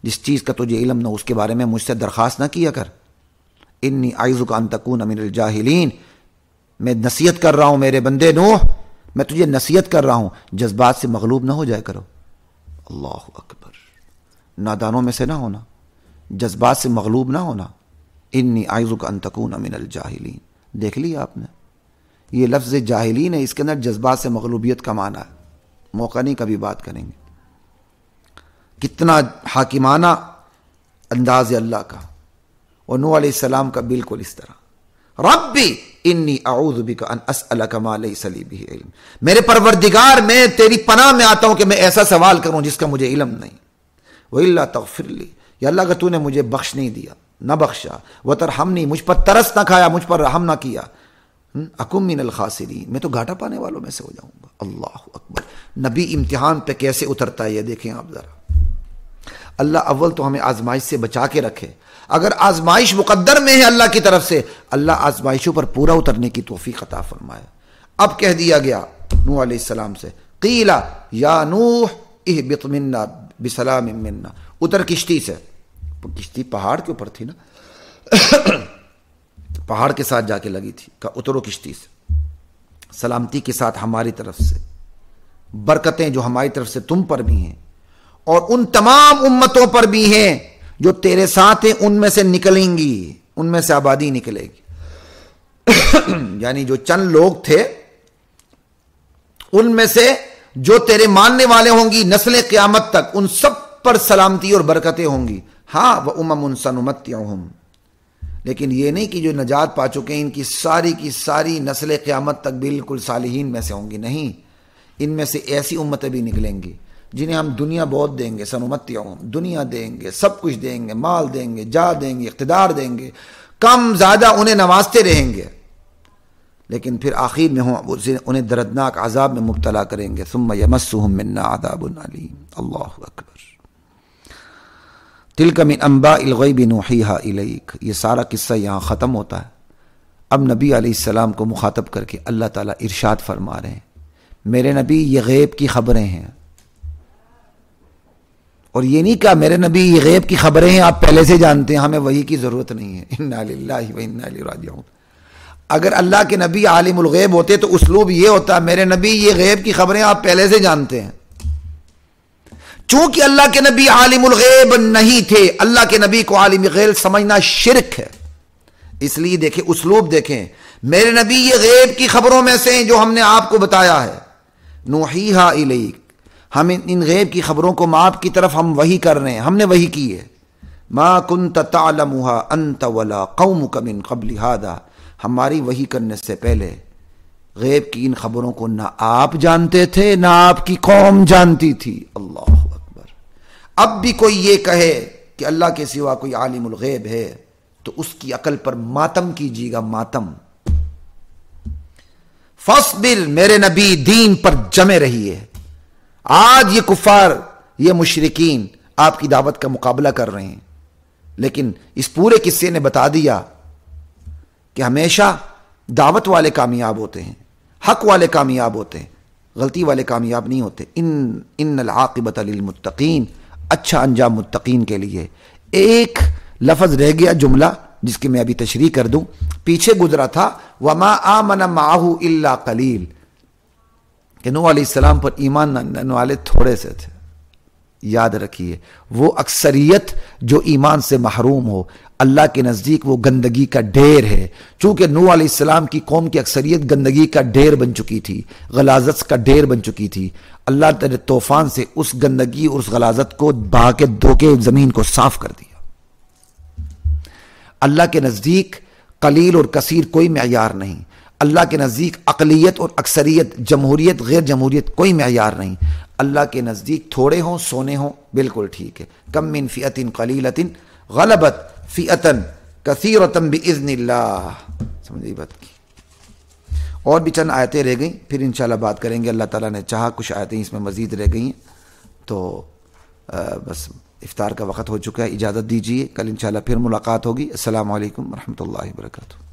جس چیز کا تجھے علم نہ اس کے بارے میں مجھ سے درخواست نہ کیا کر۔ انی اعظک ان تکون من الجاہلین، میں نصیحت کر رہا ہوں میرے بندے نوح، میں تجھے نصیحت کر رہا ہوں جذبات سے مغلوب نہ ہو جائے کرو۔ اللہ اکبر، نادانوں میں سے نہ ہونا، جذبات سے مغلوب نہ ہونا۔ انی اعظک ان تکون من الجاہلین، دیکھ لیا آپ نے، یہ لفظ جاہلین ہے، اس کے اندر جذبات سے مغلوبیت کا معنی ہے، موقع نہیں کبھی بات کریں گے۔ کتنا حاکمانہ انداز ہے اللہ کا، اور نوح علیہ السلام کا بالکل اس طرح، ربی انی اعوذ بک ان اسألک ما لیس لی بہ علم، میرے پروردگار میں تیری پناہ میں آتا ہوں کہ میں ایسا سوال کروں جس کا مجھے علم نہیں۔ وَإِلَّا تَغْفِرْ لِي، یا اللہ اگر تو نے مجھے بخش نہیں دیا، نہ بخشا، وَتَرْحَمْنِی، مجھ پر ترس نہ کھایا، مجھ پر رحم نہ کیا، اکم من الخاسرین، میں تو گھاٹا پانے والوں میں سے ہو جاؤں گا۔ اللہ اکبر، نبی امتحان پہ کیسے اترتا ہے یہ دیکھیں آپ ذرا۔ اللہ اول تو ہمیں آزمائش سے بچا کے رکھے، اگر آزمائش مقدر میں ہے اللہ کی طرف سے، اللہ آزمائشوں پر پورا اترنے کی توفیق عطا فرمائے۔ اب کہہ دیا گیا نوح علیہ السلام سے، قیل یا نوح اہبط منا بسلام منا، اتر کشتی سے، کشتی پہاڑ کے اوپر تھی نا، پہاڑ کے ساتھ جا کے لگی تھی، کہ اترو کشتی سے سلامتی کے ساتھ ہماری طرف سے، برکتیں جو ہماری طرف سے تم پر بھی ہیں اور ان تمام امتوں پر بھی ہیں جو تیرے ساتھ ہیں، ان میں سے نکلیں گی، ان میں سے آبادی نکلے گی یعنی جو چند لوگ تھے ان میں سے جو تیرے ماننے والے ہوں گی نسل قیامت تک، ان سب پر سلامتی اور برکتیں ہوں گی۔ ہاں وَأُمَمٌ سَنُمَتِّعُهُمْ، لیکن یہ نہیں کہ جو نجات پا چکے ہیں ان کی ساری نسل قیامت تک بالکل صالحین میں سے ہوں گی، نہیں، ان میں سے ایسی امتیں بھی نکلیں گی جنہیں ہم دنیا بہت دیں گے، سنمتعہم، دنیا دیں گے، سب کچھ دیں گے، مال دیں گے، جا دیں گے، اقتدار دیں گے، کم زیادہ انہیں نوازتے رہیں گے، لیکن پھر آخر میں انہیں دردناک عذاب میں مبتلا کریں گے۔ ثم یمسہم منا عذاب علیم، اللہ اکبر۔ تلک من انباء الغیب نوحیہا الیک، یہ سارا قصہ یہاں ختم ہوتا ہے۔ اب نبی علیہ السلام کو مخاطب کر کے اللہ تعالیٰ ارشاد فرما رہے ہیں، میرے نبی یہ غیب کی خبریں ہیں، اور یہ نہیں کہا میرے نبی یہ غیب کی خبریں ہیں آپ پہلے سے جانتے ہیں، ہمیں وحی کی ضرورت نہیں ہے۔ انا للہ و انا الیہ راجعون۔ اگر اللہ کے نبی عالم الغیب ہوتے تو اسلوب یہ ہوتا، میرے نبی یہ غیب کی خبریں آپ پہلے سے جانتے ہیں۔ چونکہ اللہ کے نبی عالم الغیب نہیں تھے، اللہ کے نبی کو عالم غیب سمجھنا شرک ہے، اس لیے دیکھیں اسلوب دیکھیں، میرے نبی یہ غیب کی خبروں میں سے ہیں جو ہم نے آپ کو بتایا ہے، نوحیہا الیک، ہم ان غیب کی خبروں کو آپ کی طرف ہم وحی کر رہے ہیں، ہم نے وحی کی ہے۔ ما کنت تعلمها انت ولا قومك من قبل هذا، ہماری وحی کرنے سے پہلے غیب کی ان خبروں کو نہ آپ جانتے تھے نہ آپ کی قوم جانتی تھی۔ اللہ اکبر، اب بھی کوئی یہ کہے کہ اللہ کے سوا کوئی عالم الغیب ہے تو اس کی عقل پر ماتم کیجیے گا، ماتم۔ فاصبر، میرے نبی دین پر جمے رہیے۔ آج یہ کفار، یہ مشرکین آپ کی دعوت کا مقابلہ کر رہے ہیں، لیکن اس پورے قصے نے بتا دیا کہ ہمیشہ دعوت والے کامیاب ہوتے ہیں، حق والے کامیاب ہوتے ہیں، غلطی والے کامیاب نہیں ہوتے۔ ان العاقبۃ للمتقین، اچھا انجام متقین کے لیے۔ ایک لفظ رہ گیا جملہ جس کی میں ابھی تشریح کر دوں، پیچھے گزرا تھا وما آمن معہ الا قلیل، کہ نوح علیہ السلام پر ایمان لانے والے تھوڑے سے تھے۔ یاد رکھیے، وہ اکثریت جو ایمان سے محروم ہو اللہ کے نزدیک وہ گندگی کا ڈھیر ہے۔ چونکہ نوح علیہ السلام کی قوم کی اکثریت گندگی کا ڈھیر بن چکی تھی، غلاظت کا ڈھیر بن چکی تھی، اللہ تعالی طوفان سے اس گندگی اور اس غلاظت کو بہا کے دھو کے زمین کو صاف کر دیا۔ اللہ کے نزدیک قلیل اور کثیر کوئی معیار نہیں، اللہ کے نزدیک اقلیت اور اکثریت، جمہوریت غیر جمہوریت کوئی معیار نہیں۔ اللہ کے نزدیک تھوڑے ہوں سونے ہوں بالکل ٹھیک ہے۔ کم من فئۃ قلیلۃ غلبت فئۃ کثیرۃ باذن اللہ، سمجھیے بات کی۔ اور بھی چند آیتیں رہ گئیں، پھر انشاءاللہ بات کریں گے، اللہ تعالیٰ نے چاہا کچھ آیتیں اس میں مزید رہ گئی ہیں، تو بس افطار کا وقت ہو چکا ہے، اجازت دیجیے، کل انشاءاللہ پھر ملاقات ہوگی۔ السلام علیکم ورحمۃ اللہ وبرکاتہ۔